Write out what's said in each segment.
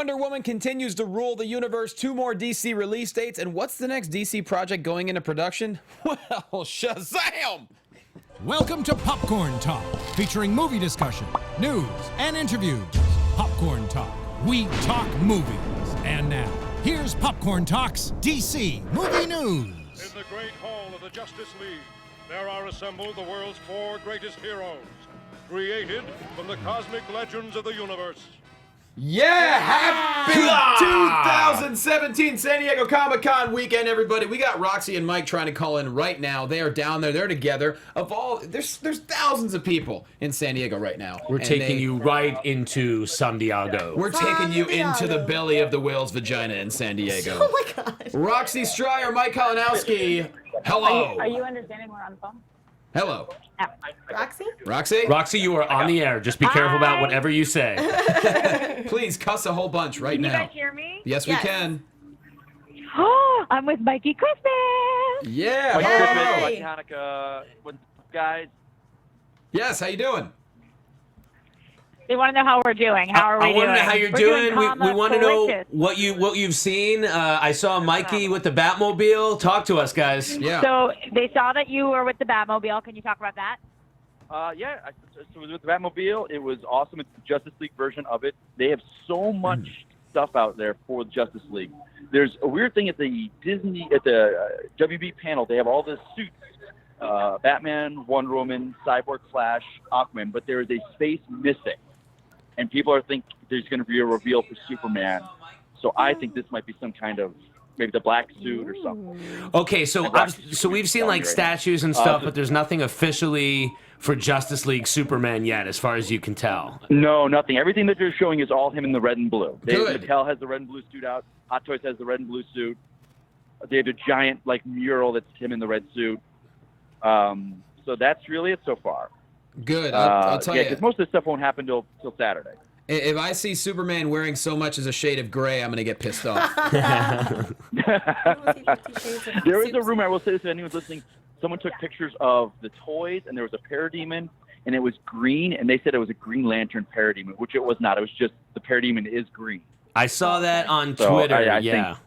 Wonder Woman continues to rule the universe. 2 more DC release dates. And what's the next DC project going into production? Well, Shazam! Welcome to Popcorn Talk, featuring movie discussion, news, and interviews. Popcorn Talk. We talk movies. And now, here's Popcorn Talk's DC Movie News. In the great hall of the Justice League, there are assembled the world's 4 greatest heroes, created from the cosmic legends of the universe. Yeah, happy 2017 San Diego Comic-Con weekend, everybody. We got Roxy and Mike trying to call in right now. They are down there. They're together. There's thousands of people in San Diego right now. We're taking you right into San Diego. We're taking you into the belly of the whale's vagina in San Diego. Oh my gosh. Roxy Striar, Mike Kalinowski. Hello. Are you understanding we're on the phone? Hello. Roxy? Roxy? Roxy, you are on the air. Just be careful about whatever you say. Please cuss a whole bunch right now. Can you guys hear me? Yes, we can. Oh, I'm with Mikey Christmas. Yeah. Yay. Hello. Happy Hanukkah, what's up, guys? Yes, how you doing? They want to know how we're doing. How are we I doing? want to know how you're We're doing. We comma want to know delicious. what you've seen. I saw Mikey with the Batmobile. Talk to us, guys. Yeah. So they saw that you were with the Batmobile. Can you talk about that? Yeah, I was with the Batmobile. It was awesome. It's the Justice League version of it. They have so much stuff out there for the Justice League. There's a weird thing at the WB panel. They have all the suits. Batman, Wonder Woman, Cyborg, Flash, Aquaman, but there is a space missing. And people are thinking there's going to be a reveal for Superman. So I think this might be some kind of, maybe the black suit or something. Okay, so we've seen like statues and stuff, but there's nothing officially for Justice League Superman yet, as far as you can tell. No, nothing. Everything that they're showing is all him in the red and blue. Good. Mattel has the red and blue suit out. Hot Toys has the red and blue suit. They have a giant like mural that's him in the red suit. So that's really it so far. Good. I'll tell you. Because most of the stuff won't happen till Saturday. If I see Superman wearing so much as a shade of gray, I'm going to get pissed off. There is a rumor, I will say this to anyone listening, someone took pictures of the toys, and there was a parademon, and it was green, and they said it was a Green Lantern parademon, which it was not. It was just the parademon is green. I saw that on So Twitter. I yeah. think,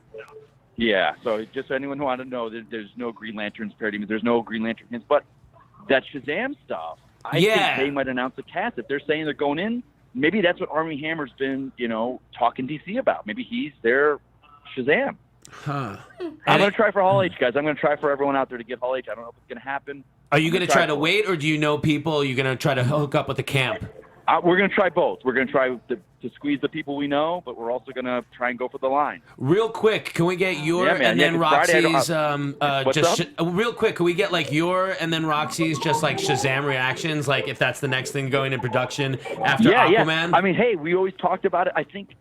yeah, so just for anyone who wanted to know, there's no Green Lanterns parademons, there's no Green Lantern hints, but that Shazam stuff, I think they might announce a cast. If they're saying they're going in, maybe that's what Armie Hammer's been, talking DC about. Maybe he's their Shazam. Huh. I'm going to try for Hall H, guys. I'm going to try for everyone out there to get Hall H. I don't know if it's going to happen. Are you going to try to wait, or do you know people? Are you going to try to hook up with the camp? We're going to try both. We're going to try to squeeze the people we know, but we're also going to try and go for the line. Real quick, can we get your and then Friday, Roxy's real quick, can we get like your and then Roxy's just like Shazam reactions, like if that's the next thing going in production after Aquaman? Yeah. I mean, hey, we always talked about it. I think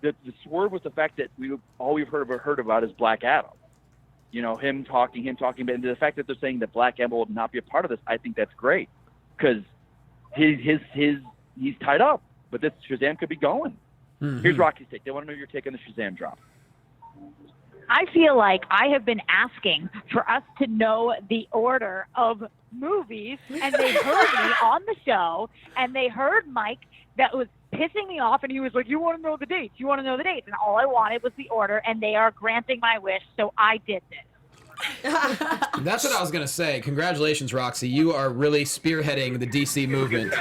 that the swerve was the fact that all we've heard about is Black Adam. Him talking, but the fact that they're saying that Black Adam will not be a part of this, I think that's great because he's tied up, but this Shazam could be going. Mm-hmm. Here's Rocky's take. They want to know your take on the Shazam drop. I feel like I have been asking for us to know the order of movies, and they heard me on the show, and they heard Mike that was pissing me off, and he was like, you want to know the dates? You want to know the dates? And all I wanted was the order, and they are granting my wish, so I did this. That's what I was going to say. Congratulations, Roxy. You are really spearheading the DC movement.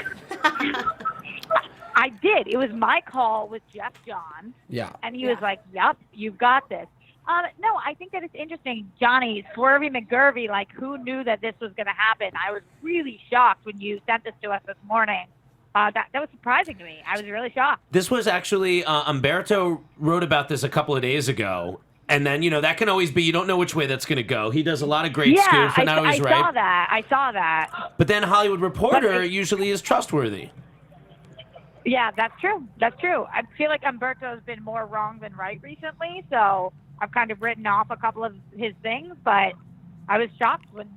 I did. It was my call with Jeff John. Yeah. And he was like, yep, you've got this. No, I think that it's interesting. Johnny, Swervy McGurvey, like, who knew that this was going to happen? I was really shocked when you sent this to us this morning. That was surprising to me. I was really shocked. This was actually, Umberto wrote about this a couple of days ago. And then, that can always be, you don't know which way that's going to go. He does a lot of great scoops, but not always right. I saw that. But then Hollywood Reporter usually is trustworthy. Yeah, that's true. I feel like Umberto's been more wrong than right recently, so I've kind of written off a couple of his things, but I was shocked when,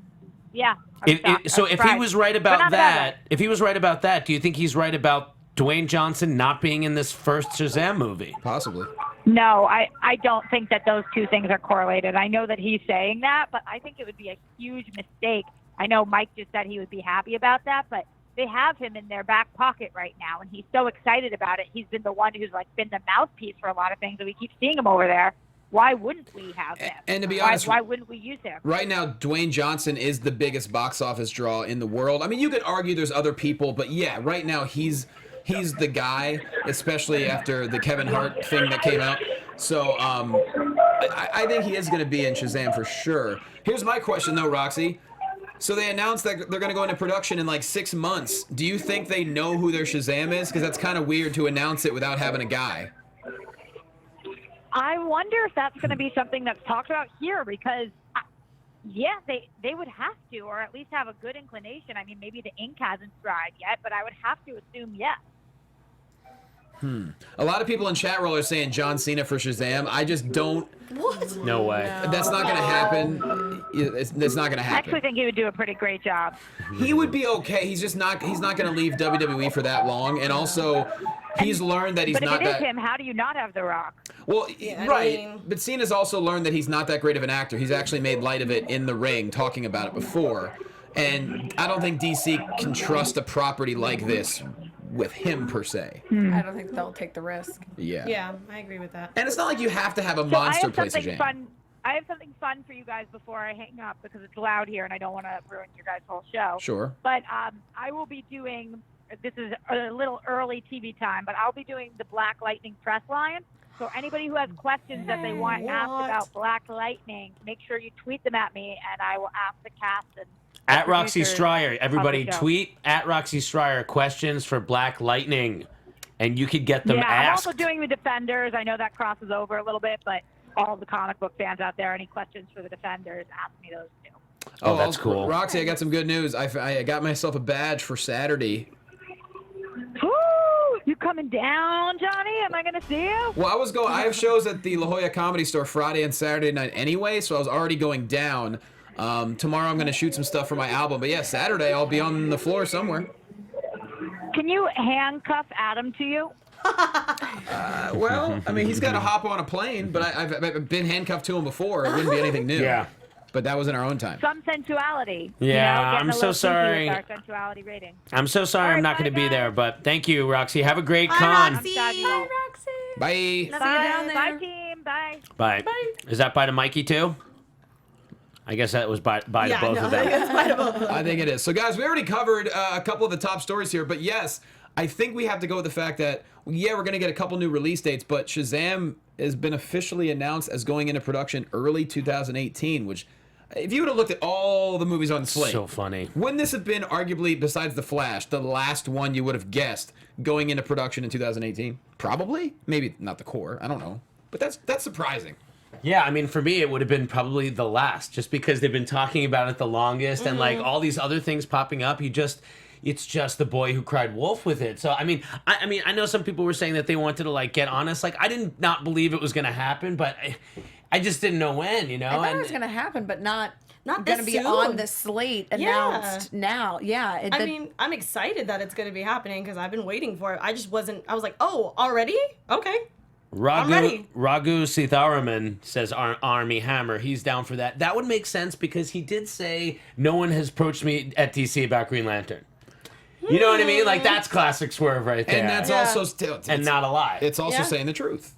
if he was right about that, do you think he's right about Dwayne Johnson not being in this first Shazam movie? Possibly. No, I don't think that those two things are correlated. I know that he's saying that, but I think it would be a huge mistake. I know Mike just said he would be happy about that, but they have him in their back pocket right now, and he's so excited about it. He's been the one who's like been the mouthpiece for a lot of things, and we keep seeing him over there. Why wouldn't we have him? And to be honest, why wouldn't we use him? Right now, Dwayne Johnson is the biggest box office draw in the world. I mean, you could argue there's other people, but yeah, right now he's the guy, especially after the Kevin Hart thing that came out. So I think he is going to be in Shazam for sure. Here's my question though, Roxy. So they announced that they're going to go into production in like 6 months. Do you think they know who their Shazam is? Because that's kind of weird to announce it without having a guy. I wonder if that's going to be something that's talked about here because, yeah, they would have to, or at least have a good inclination. I mean, maybe the ink hasn't dried yet, but I would have to assume yes. A lot of people in chat roll are saying John Cena for Shazam. I just don't. What? No way. That's not going to happen. It's not going to I happen. actually think he would do a pretty great job. He would be okay. He's just not. He's not going to leave WWE for that long. And also, he's learned that he's but not if it that. is him, how do you not have The Rock? Well, Yeah, I right. mean- But Cena's also learned that he's not that great of an actor. He's actually made light of it in the ring, talking about it before. And I don't think DC can trust a property like this with him per se. I don't think they'll take the risk. Yeah. Yeah, I agree with that. And it's not like you have to have a So monster play Shazam. I have something fun for you guys before I hang up because it's loud here and I don't want to ruin your guys' whole show. Sure. But I will be doing, this is a little early TV time, but I'll be doing the Black Lightning press line. So anybody who has questions that they want asked about Black Lightning, make sure you tweet them at me and I will ask the cast and At Roxy producers Striar. Everybody of the show. tweet at Roxy Striar questions for Black Lightning. And you could get them Yeah, I'm asked. also doing the Defenders. I know that crosses over a little bit, but all the comic book fans out there, any questions for the Defenders, ask me those too. Oh, that's cool. Roxy, I got some good news. I got myself a badge for Saturday. Woo! You coming down, Johnny? Am I going to see you? Well, I have shows at the La Jolla Comedy Store Friday and Saturday night anyway, so I was already going down. Tomorrow I'm going to shoot some stuff for my album. But yeah, Saturday I'll be on the floor somewhere. Can you handcuff Adam to you? Well, I mean, he's got to hop on a plane, but I've been handcuffed to him before. It wouldn't be anything new. Yeah. But that was in our own time. Some sensuality. Yeah, getting I'm a so little kinky sorry. with our sensuality rating. I'm so sorry All right, I'm not bye, going to be guys. there, but thank you, Roxy. Have a great Bye, con. Roxy. I'm sad you won't. Roxy. Bye. See you Bye. down there. Bye, team. Bye. Bye. Is that bye to Mikey, too? I guess that was bye to both of them. It's quite a both. I think it is. So, guys, we already covered a couple of the top stories here, but yes, I think we have to go with the fact that, yeah, we're going to get a couple new release dates, but Shazam has been officially announced as going into production early 2018, which, if you would have looked at all the movies on the slate, So funny. wouldn't this have been arguably, besides The Flash, the last one you would have guessed going into production in 2018? Probably. Maybe not the core. I don't know. But that's surprising. Yeah, I mean, for me, it would have been probably the last, just because they've been talking about it the longest, and like all these other things popping up. It's just the boy who cried wolf with it. So I mean, I know some people were saying that they wanted to like get on us. Like I did not believe it was going to happen, but I just didn't know when. You know, I thought it was going to happen, but not Not going this to be soon. on the slate announced now. Yeah. I mean, I'm excited that it's going to be happening because I've been waiting for it. I just wasn't. I was like, oh, already? Okay. I'm ready. Ragu Sitharaman says Army Hammer. He's down for that. That would make sense because he did say no one has approached me at DC about Green Lantern. You know what I mean? Like that's classic swerve right there. And that's also still... and not a lie. It's also Yeah. saying the truth.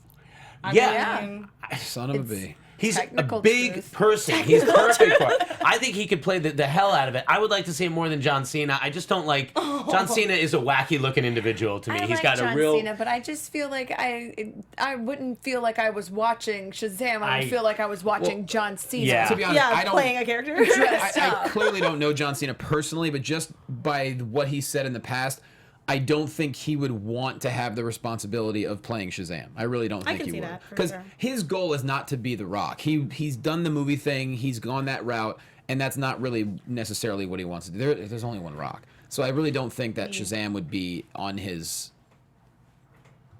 Yeah. mean, Son of a bee. He's a Technical big truth. person. He's perfect for it. I think he could play the hell out of it. I would like to see him more than John Cena. I just don't like... John Cena is a wacky-looking individual to me. I He's like got John a real... Cena, but I just feel like I wouldn't feel like I was watching Shazam. I would I- feel like I was watching John Cena. Yeah. To be honest, yeah, I don't... playing a character. I clearly don't know John Cena personally, but just by what he said in the past, I don't think he would want to have the responsibility of playing Shazam. I really don't think can he see would. that, for Because sure. his goal is not to be The Rock. He's done the movie thing. He's gone that route, and that's not really necessarily what he wants to do. There's only one Rock. So I really don't think that Shazam would be on his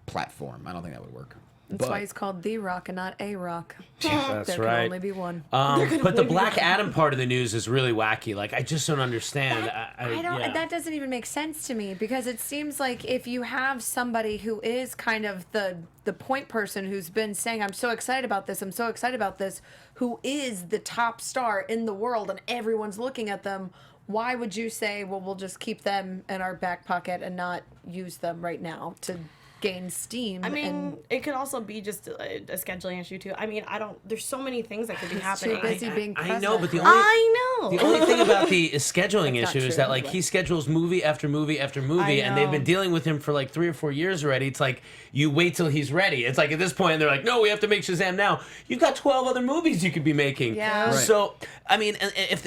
platform. I don't think that would work. That's why he's called The Rock and not A Rock. That's there right. can only be one. But the Black Adam part of the news is really wacky. Like, I just don't understand. I don't. yeah. That doesn't even make sense to me because it seems like if you have somebody who is kind of the point person who's been saying, "I'm so excited about this. I'm so excited about this," who is the top star in the world and everyone's looking at them. why would you say, well, we'll just keep them in our back pocket and not use them right now to gain steam? I mean, it could also be just a scheduling issue too. I mean, there's so many things that could be happening. Too busy being I present. know, but the only thing about the scheduling That's not issue is true, that like but- he schedules movie after movie after movie, I and they've know. been dealing with him for like 3 or 4 years already. It's like you wait till he's ready. It's like at this point they're like, no, we have to make Shazam now. You've got 12 other movies you could be making. Yeah. Right. So I mean,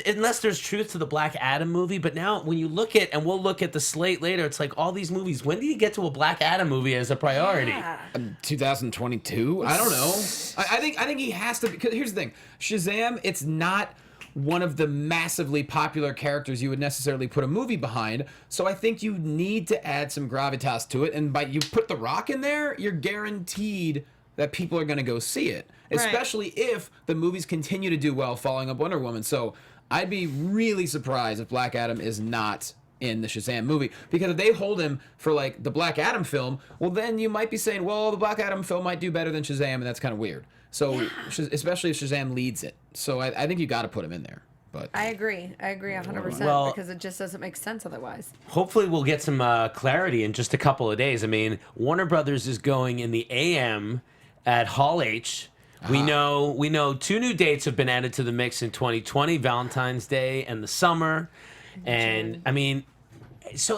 unless there's truth to the Black Adam movie, but now when you look at, and we'll look at the slate later, it's like all these movies. When do you get to a Black Adam movie as a priority? Yeah. 2022. I don't know. I think he has to. Because here's the thing, Shazam. It's not one of the massively popular characters you would necessarily put a movie behind. So I think you need to add some gravitas to it. And by you put The Rock in there, you're guaranteed that people are going to go see it. Especially if the movies continue to do well following up Wonder Woman. So I'd be really surprised if Black Adam is not in the Shazam movie, because if they hold him for like the Black Adam film, well then you might be saying, well, the Black Adam film might do better than Shazam, and that's kind of weird. So especially if Shazam leads it, so I think you got to put him in there. But I agree 100%, Well- because it just doesn't make sense otherwise. Hopefully we'll get some clarity in just a couple of days. I mean, Warner Brothers is going in the AM at Hall H. We know 2 new dates have been added to the mix in 2020, Valentine's Day and the summer. And I mean,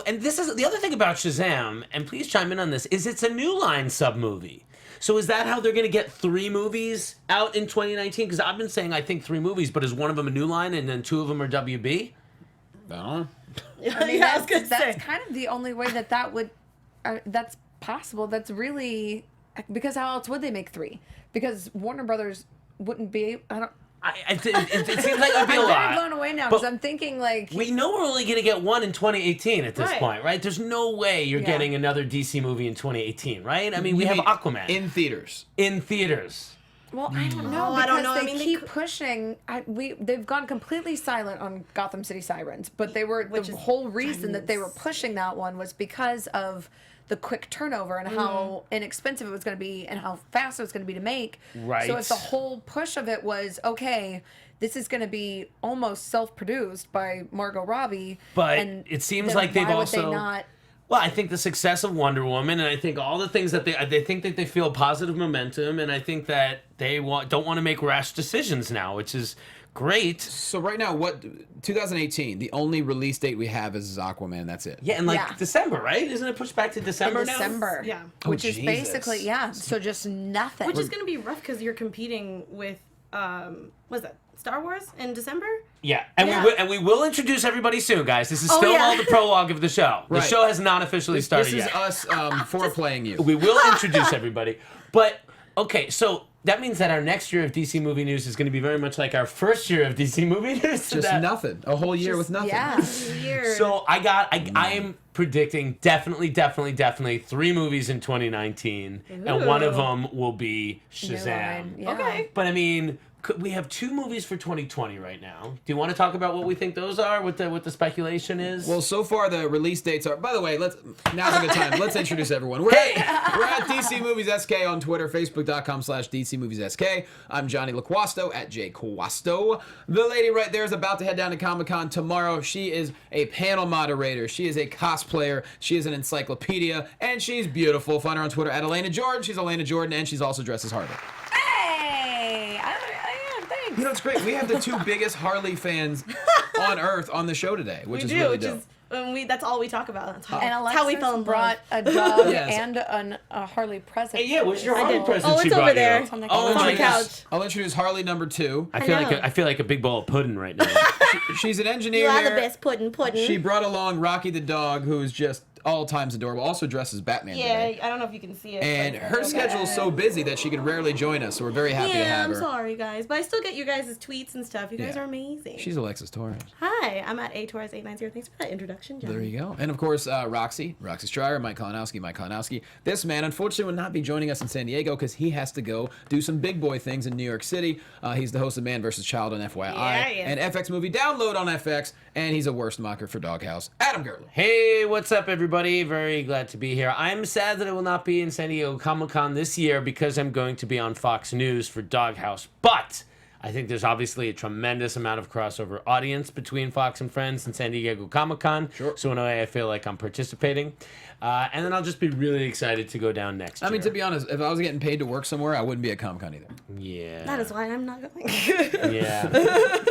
and this is the other thing about Shazam, and please chime in on this, is it's a New Line sub movie. So is that how they're going to get 3 movies out in 2019? Because I've been saying I think 3 movies, but is one of them a New Line and then 2 of them are WB? I mean, I was gonna that's say. kind of the only way that would, that's possible. That's really, because how else would they make 3? Because Warner Brothers wouldn't be, It seems like it would be a I'm lot. very blown away now, But because I'm thinking like, we know we're only going to get 1 in 2018 at this Right. point, right? There's no way you're Yeah. getting another DC movie in 2018, right? I mean, we have Aquaman in theaters. in theaters. well, I don't know, I because don't know. they I mean, they keep could- pushing. They've gone completely silent on Gotham City Sirens, but they were Which the is whole reason that they were insane. pushing that one was because of the quick turnover and how inexpensive it was going to be and how fast it was going to be to make. Right. So if the whole push of it was, okay, this is going to be almost self-produced by Margot Robbie, But and it seems then like they've why also. would they not? Well, I think the success of Wonder Woman, and I think all the things that they think that they feel positive momentum, and I think that they don't want to make rash decisions now, which is great. So right now, 2018, the only release date we have is Aquaman. That's it. Yeah, and like Yeah. December, right? Isn't it pushed back to December In now? December, Yeah. which Oh, is Jesus. basically so just nothing. Which is going to be rough because you're competing with, what's that, Star Wars in December? Yeah, and we will introduce everybody soon, guys. This is Oh, still yeah. all the prologue of the show. The Right. show has not officially started This is yet. us foreplaying you. We will introduce everybody. But, okay, so that means that our next year of DC movie news is going to be very much like our first year of DC movie news. Just nothing. A whole year with nothing. Yeah. Weird. So I am predicting definitely 3 movies in 2019, and one of Ooh. them will be New Shazam. line, yeah. Okay. But I mean, we have 2 movies for 2020 right now. Do you want to talk about what we think those are? What the speculation is? Well, so far the release dates are. By the way, now's a good time. Let's introduce everyone. We're at DC Movies SK on Twitter, Facebook.com/DC Movies SK. I'm Jonny Loquasto at JQuasto. The lady right there is about to head down to Comic-Con tomorrow. She is a panel moderator. She is a cosplayer. She is an encyclopedia, and she's beautiful. Find her on Twitter at Elena Jordan. She's Elena Jordan, and she's also dressed as Harley. Hey, I am. Thanks. You know, it's great. We have the 2 biggest Harley fans on Earth on the show today, which we is do, really which dope. is that's all we talk about. That's how, And that's Alexis how we fell in brought love. a dog Yes. and a Harley present. Hey, yeah, what's your I Harley did. present Oh, she it's over brought there. you? It's on the I'll couch. on the introduce, couch. I'll introduce Harley number 2. I feel know. I feel like a big bowl of pudding right now. She's an engineer. You are the here. best pudding. She brought along Rocky the dog, who is just all times adorable. Also dressed as Batman Yeah, today. I don't know if you can see it. And but- her schedule is so busy that she can rarely join us, so we're very happy to Yeah, have I'm her. sorry, guys, but I still get you guys' tweets and stuff. You guys Yeah. are amazing. She's Alexis Torres. Hi, I'm at atorres890. Thanks for that introduction, John. There you go. And of course, Roxy Striar, Mike Kalinowski. This man, unfortunately, will not be joining us in San Diego because he has to go do some big boy things in New York City. He's the host of Man vs. Child on FYI. Yeah, he is. And FX Movie Download on FX. And he's a worst mocker for Doghouse. Adam Gertler. Hey, what's up, everybody? Very glad to be here. I'm sad that I will not be in San Diego Comic-Con this year because I'm going to be on Fox News for Doghouse. But I think there's obviously a tremendous amount of crossover audience between Fox and Friends and San Diego Comic-Con. Sure. So in a way, I feel like I'm participating. And then I'll just be really excited to go down next year. I mean, to be honest, if I was getting paid to work somewhere, I wouldn't be at Comic-Con either. Yeah. That is why I'm not going. Yeah.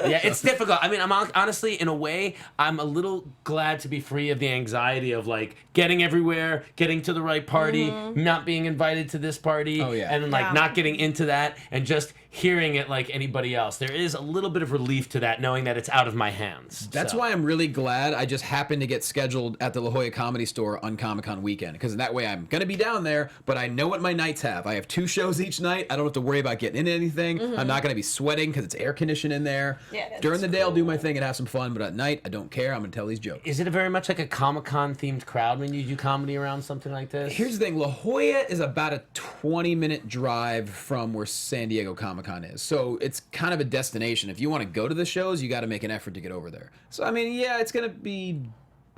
Yeah, it's difficult. I mean, honestly, in a way, I'm a little glad to be free of the anxiety of, like, getting everywhere, getting to the right party, not being invited to this party, Oh, yeah. and then, like, Yeah. not getting into that, and just hearing it like anybody else. There is a little bit of relief to that, knowing that it's out of my hands. That's So. why I'm really glad I just happened to get scheduled at the La Jolla Comedy Store on Comic-Con weekend, because that way I'm going to be down there, but I know what my nights have. I have 2 shows each night. I don't have to worry about getting into anything. I'm not going to be sweating because it's air conditioned in there. Yeah, that's During the day, I'll do my thing and have some fun, but at night, I don't care. I'm going to tell these jokes. Is it a very much like a Comic-Con themed crowd when you do comedy around something like this? Here's the thing. La Jolla is about a 20-minute drive from where San Diego Comic-Con is. So it's kind of a destination. If you want to go to the shows, you got to make an effort to get over there. So, I mean, yeah, it's going to be...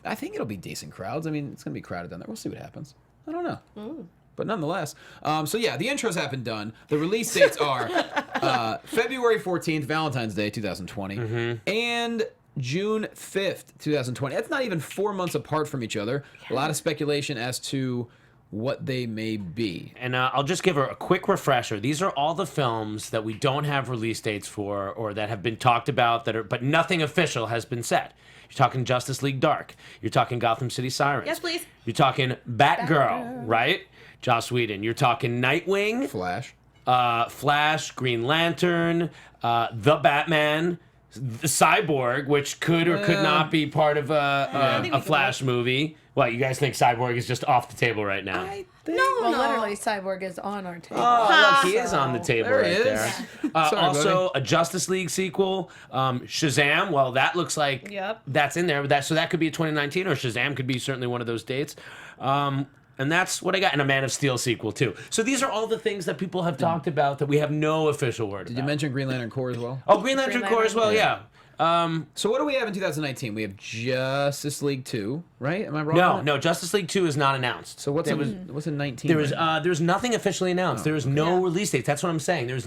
I think it'll be decent crowds. I mean, it's going to be crowded down there. We'll see what happens. I don't know. But nonetheless. So, yeah, the intros have been done. The release dates are February 14th, Valentine's Day, 2020, and June 5th, 2020. That's not even 4 months apart from each other. A lot of speculation as to what they may be. And I'll just give her a quick refresher. These are all the films that we don't have release dates for, or that have been talked about, but nothing official has been said. You're talking Justice League Dark. You're talking Gotham City Sirens. Yes, please. You're talking Batgirl, right? Joss Whedon. You're talking Nightwing, Flash. Flash, Green Lantern, The Batman, the Cyborg, which could or could not be part of a Flash movie. What, you guys think Cyborg is just off the table right now? Well, literally, Cyborg is on our table. Oh, look, he is on the table There right he is. there. Sorry, Also, a Justice League sequel, Shazam. Well, that looks like that's in there. So that could be a 2019, or Shazam could be certainly one of those dates. And that's what I got. And a Man of Steel sequel, too. So these are all the things that people have talked about that we have no official word Did about. you mention Green Lantern Corps as well? Oh, Green Lantern Corps as well, yeah. So what do we have in 2019? We have Justice League 2, right? Am I wrong? on that? No, Justice League 2 is not announced. So what's in 19? There's nothing officially announced. There is no release date. That's what I'm saying. There's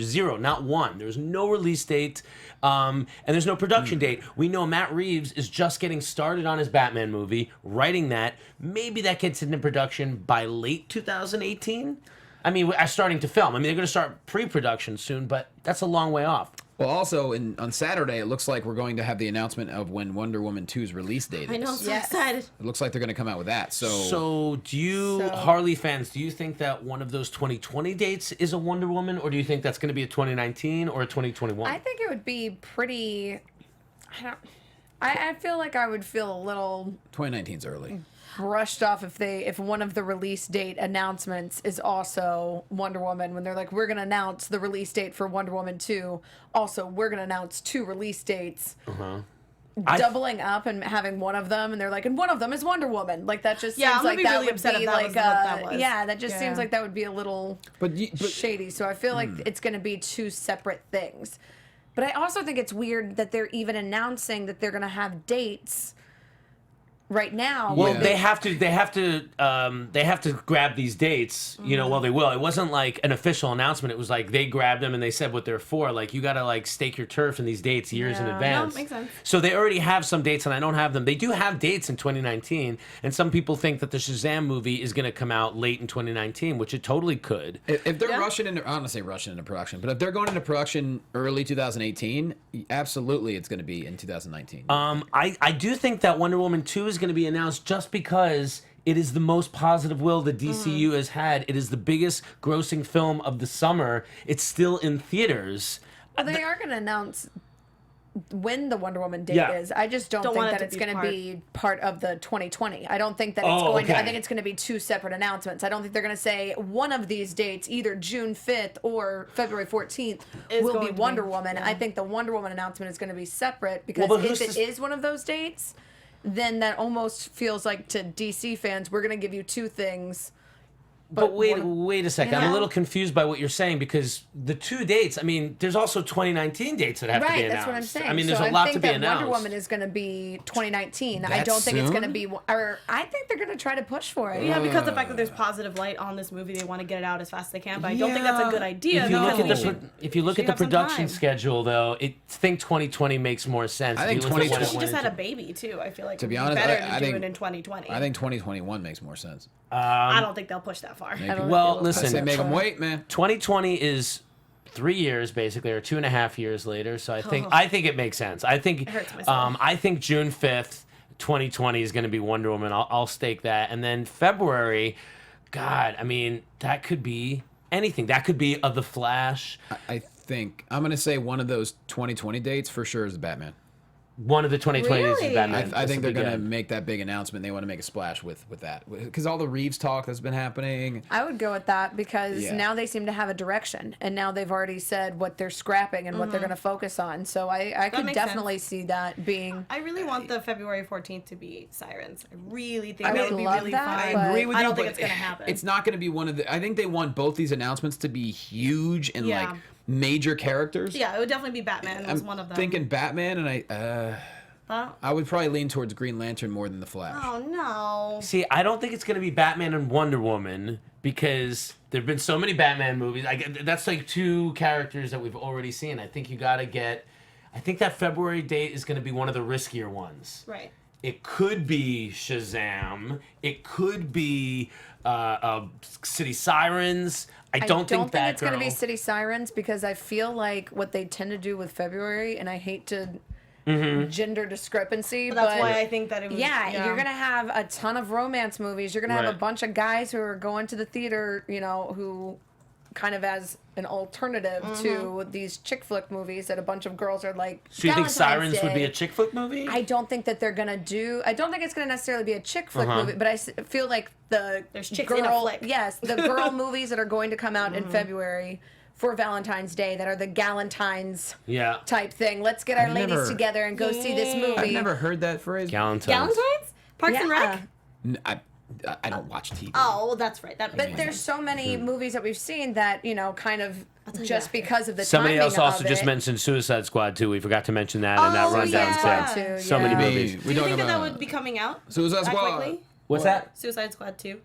zero, not one. There's no release date, and there's no production date. We know Matt Reeves is just getting started on his Batman movie, writing that. Maybe that gets into production by late 2018. I mean, starting to film. I mean, they're going to start pre-production soon, but that's a long way off. Well, also, on Saturday, it looks like we're going to have the announcement of when Wonder Woman 2's release date is. I know, I'm so excited. It looks like they're going to come out with that. So do you, Harley fans, do you think that one of those 2020 dates is a Wonder Woman, or do you think that's going to be a 2019 or a 2021? I think it would be pretty... I feel like I would feel a little 2019's early. brushed off if one of the release date announcements is also Wonder Woman, when they're like, we're going to announce the release date for Wonder Woman 2. Also, we're going to announce 2 release dates. Doubling up and having one of them, and they're like, and one of them is Wonder Woman. Like, that just seems I'm like be that really would upset be if that like was what that was. yeah, that just seems like that would be a little But shady. So I feel like it's going to be 2 separate things. But I also think it's weird that they're even announcing that they're going to have dates right now. Well, Yeah. they have to grab these dates, you know. Well, they will. It wasn't like an official announcement. It was like they grabbed them and they said what they're for. Like, you got to like stake your turf in these dates years in advance. No, makes sense. So they already have some dates, and I don't have them. They do have dates in 2019, and some people think that the Shazam movie is going to come out late in 2019, which it totally could. If they're rushing into, I don't want to say rushing into production, but if they're going into production early 2018, absolutely it's going to be in 2019. I do think that Wonder Woman 2 is going to be announced just because it is the most positive will the DCU has had. It is the biggest grossing film of the summer. It's still in theaters. They are going to announce when the Wonder Woman date Yeah. is. I just don't think want it that to it's be going to part. be part of the 2020. I don't think that it's Oh, going to. I okay. think it's going to be 2 separate announcements. I don't think they're going to say one of these dates, either June 5th or February 14th, Is will going be to be- Wonder Woman. yeah. I think the Wonder Woman announcement is going to be separate, because Well, but if who's it to- is one of those dates, then that almost feels like, to DC fans, we're going to give you 2 things But wait a second. I'm a little confused by what you're saying because the two dates, I mean, there's also 2019 dates that have to be announced. Right, that's what I'm saying. I mean, there's so a lot to be I think that announced. Wonder Woman is going to be 2019. I That don't think it's going to soon? be, or I think they're going to try to push for it. Yeah, because the fact that there's positive light on this movie, they want to get it out as fast as they can. But I don't think that's a good idea. If you look because at if you look at the have some production time. schedule, though, I think 2020 makes more sense. I If think you look at 2020 what it she just went had a into- baby too. I feel like To be it would honest, better I to do think- it in 2020. I think 2021 makes more sense. I don't think they'll push that far. I don't Well, think they'll listen, push Say it. make them wait, man. 2020 is 3 years basically, or 2.5 years later. So I think it makes sense. I think hurts my soul. I think June 5th, 2020 is going to be Wonder Woman. I'll stake that. And then February, God, I mean, that could be anything. That could be The Flash. I think I'm gonna say one of those 2020 dates for sure is the Batman. One of the 2020 days is Really? Batman. I think they're This will gonna be good. make that big announcement. They want to make a splash with that because all the Reeves talk that's been happening. I would go with that because Yeah. now they seem to have a direction, and now they've already said what they're scrapping and what they're going to focus on. So I could makes definitely see that being. I really want the February 14th to be Sirens. I really think I that would would be love really that, fun. I but agree with you. I don't think but it's gonna happen. It's not gonna be one of the. I think they want both these announcements to be huge and Yeah. like major characters. Yeah, it would definitely be Batman. Was I'm one of them. thinking Batman, and I would probably lean towards Green Lantern more than the Flash. Oh no. See, I don't think it's going to be Batman and Wonder Woman because there've been so many Batman movies. That's like two characters that we've already seen. I think you got to get. I think that February date is going to be one of the riskier ones. Right. It could be Shazam. It could be City Sirens. I don't think that it's going to be City Sirens because I feel like what they tend to do with February, and I hate to gender discrepancy, But that's but why I think that it was. yeah, you're gonna have a ton of romance movies. You're gonna have a Right. bunch of guys who are going to the theater, who kind of as an alternative to these chick flick movies that a bunch of girls are like. So you think Valentine's Sirens would be Day. a chick flick movie? I don't think that they're gonna do. I don't think it's gonna necessarily be a chick flick movie, but I feel like There's chicks in a flick. Yes, the girl movies that are going to come out in February for Valentine's Day that are the Galentines Yeah. type thing. Let's get our I've ladies never- together and go see this movie. I've never heard that phrase. Galentine's. Galentine's? Parks and Yeah. Rec? I don't watch TV. Oh, well, that's right. That makes But sense. there's so many movies that we've seen that, kind of just because of the Somebody timing else also of just it. mentioned Suicide Squad too. We forgot to mention that in that Oh, rundown yeah. too. Too, So yeah. many I mean, movies. we Do you talking think that about would be coming out? Suicide that Squad. quickly? What's that? Suicide Squad 2.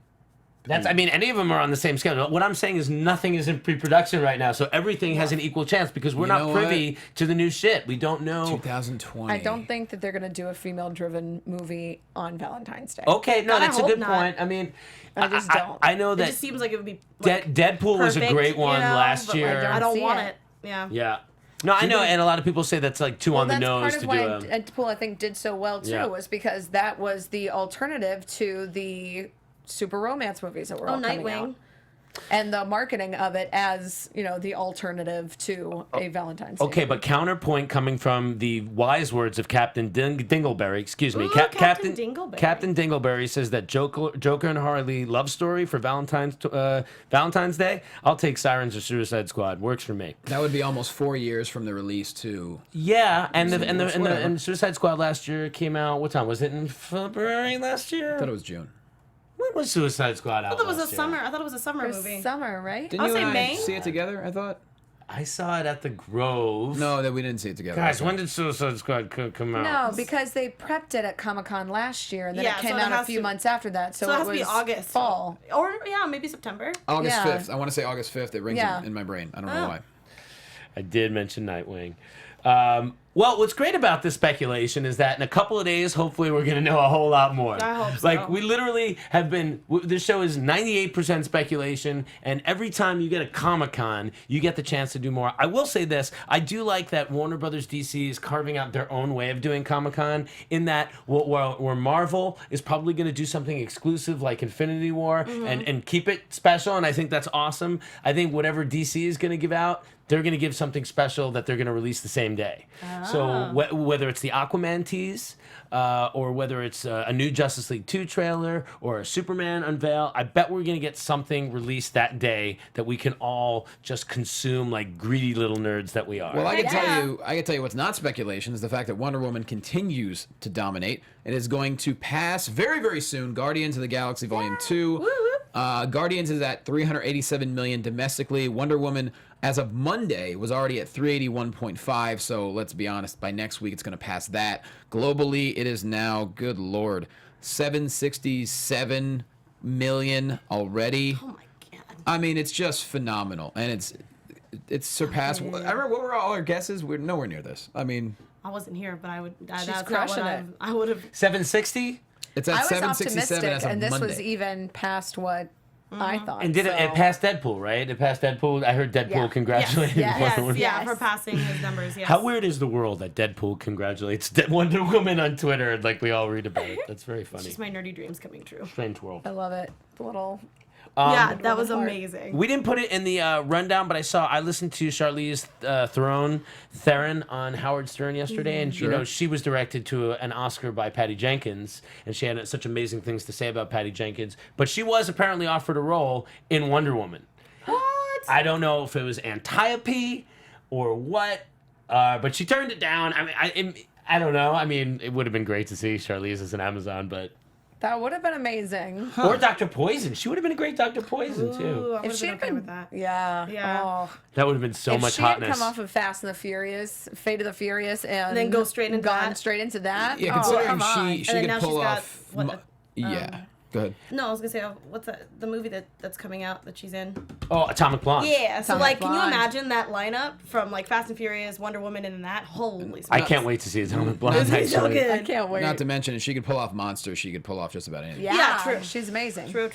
That's. I mean, any of them are on the same schedule. What I'm saying is nothing is in pre-production right now, so everything has an equal chance because we're You not know privy to the new shit. We don't know. 2020. I don't think that they're going to do a female-driven movie on Valentine's Day. Okay, no, God, I that's a hope good not. point. I mean, I just don't. I know It that just seems like it would be like, Deadpool was a perfect, great one last but, like, year. I don't see want it. it. Yeah. Yeah. No, I know, and a lot of people say that's like too on the that's nose part to of do why a. Deadpool, I think, did so well too, Yeah. was because that was the alternative to the super romance movies that were all coming Nightwing. out. And the marketing of it as, the alternative to a Valentine's Day. Okay, but counterpoint coming from the wise words of Captain Dingleberry. Excuse me, Ooh, Captain Dingleberry. Captain Dingleberry says that Joker and Harley love story for Valentine's Day. I'll take Sirens or Suicide Squad. Works for me. That would be almost 4 years from the release too. Yeah, and Whatever. and Suicide Squad last year came out. What time was it? In February last year. I thought it was June. When was Suicide Squad out? I thought it was a last year? summer. I thought it was a summer It was movie. summer, right? Didn't I'll you say and I May. see it together? I thought. I saw it at the Grove. No, that we didn't see it together. Guys, Okay. when did Suicide Squad come out? No, because they prepped it at Comic-Con last year, and then Yeah, it came so it out a has few to- months after that. So So it it has to was be August. fall. Or, maybe September. August Yeah. 5th. I want to say August 5th. It rings Yeah. in my brain. I don't Oh. know why. I did mention Nightwing. Well, what's great about this speculation is that in a couple of days, hopefully, we're going to know a whole lot more. I hope so. Like, we literally have been... This show is 98% speculation, and every time you get a Comic-Con, you get the chance to do more. I will say this. I do like that Warner Brothers DC is carving out their own way of doing Comic-Con, in that where Marvel is probably going to do something exclusive like Infinity War and keep it special, and I think that's awesome. I think whatever DC is going to give out, they're going to give something special that they're going to release the same day. So whether it's the Aquaman tease, or whether it's a new Justice League 2 trailer or a Superman unveil, I bet we're going to get something released that day that we can all just consume like greedy little nerds that we are. Well, I can Yeah. tell you what's not speculation is the fact that Wonder Woman continues to dominate. It is going to pass very, very soon Guardians of the Galaxy Volume 2. Woo-woo. Guardians is at 387 million domestically. Wonder Woman, as of Monday, was already at 381.5. So let's be honest, by next week it's going to pass that. Globally, it is now, good lord, 767 million already. Oh my god. I mean, it's just phenomenal, and it's surpassed. I remember what were all our guesses? We're nowhere near this. I mean, I wasn't here, but I would. That's not crushing what it. I would have. 760. it's at I was 767 optimistic, as of and this Monday. was even past what I thought. And did it so- passed Deadpool, right? It passed Deadpool. I heard Deadpool Yeah. congratulating Yes. Wonder Yes, Woman. yeah, Yes. for passing his numbers. Yes. How weird is the world that Deadpool congratulates Wonder Woman on Twitter and like we all read about it? That's very funny. Just my nerdy dreams coming true. Strange world. I love it. The little. Yeah, that was Heart. amazing. We didn't put it in the rundown, but I listened to Charlize Theron on Howard Stern yesterday, and you know she was directed to an Oscar by Patty Jenkins, and she had such amazing things to say about Patty Jenkins. But she was apparently offered a role in Wonder Woman. What? I don't know if it was Antiope or what, but she turned it down. I mean, I don't know. I mean, it would have been great to see Charlize as an Amazon, but. That would have been amazing. Or Dr. Poison. She would have been a great Dr. Poison, too. Ooh, I would If have she been had okay been, with that. yeah, Yeah. Oh. That would have been so If much she hotness. had come off of Fast and the Furious, Fate of the Furious, and then go straight into gone that? straight into that. Yeah, oh, considering come on. she then could now pull she's got, off. what, Yeah, go ahead. No, I was gonna say, what's that? The movie that's coming out that she's in. Oh, Atomic Blonde. Yeah. So Atomic like, can you Blonde. imagine that lineup from like Fast and Furious, Wonder Woman, and that? Holy I smokes. can't wait to see Atomic Blonde. It's gonna be so actually. good. I can't wait. Not to mention, if she could pull off Monster, she could pull off just about anything. yeah, Yeah, true. She's amazing. True.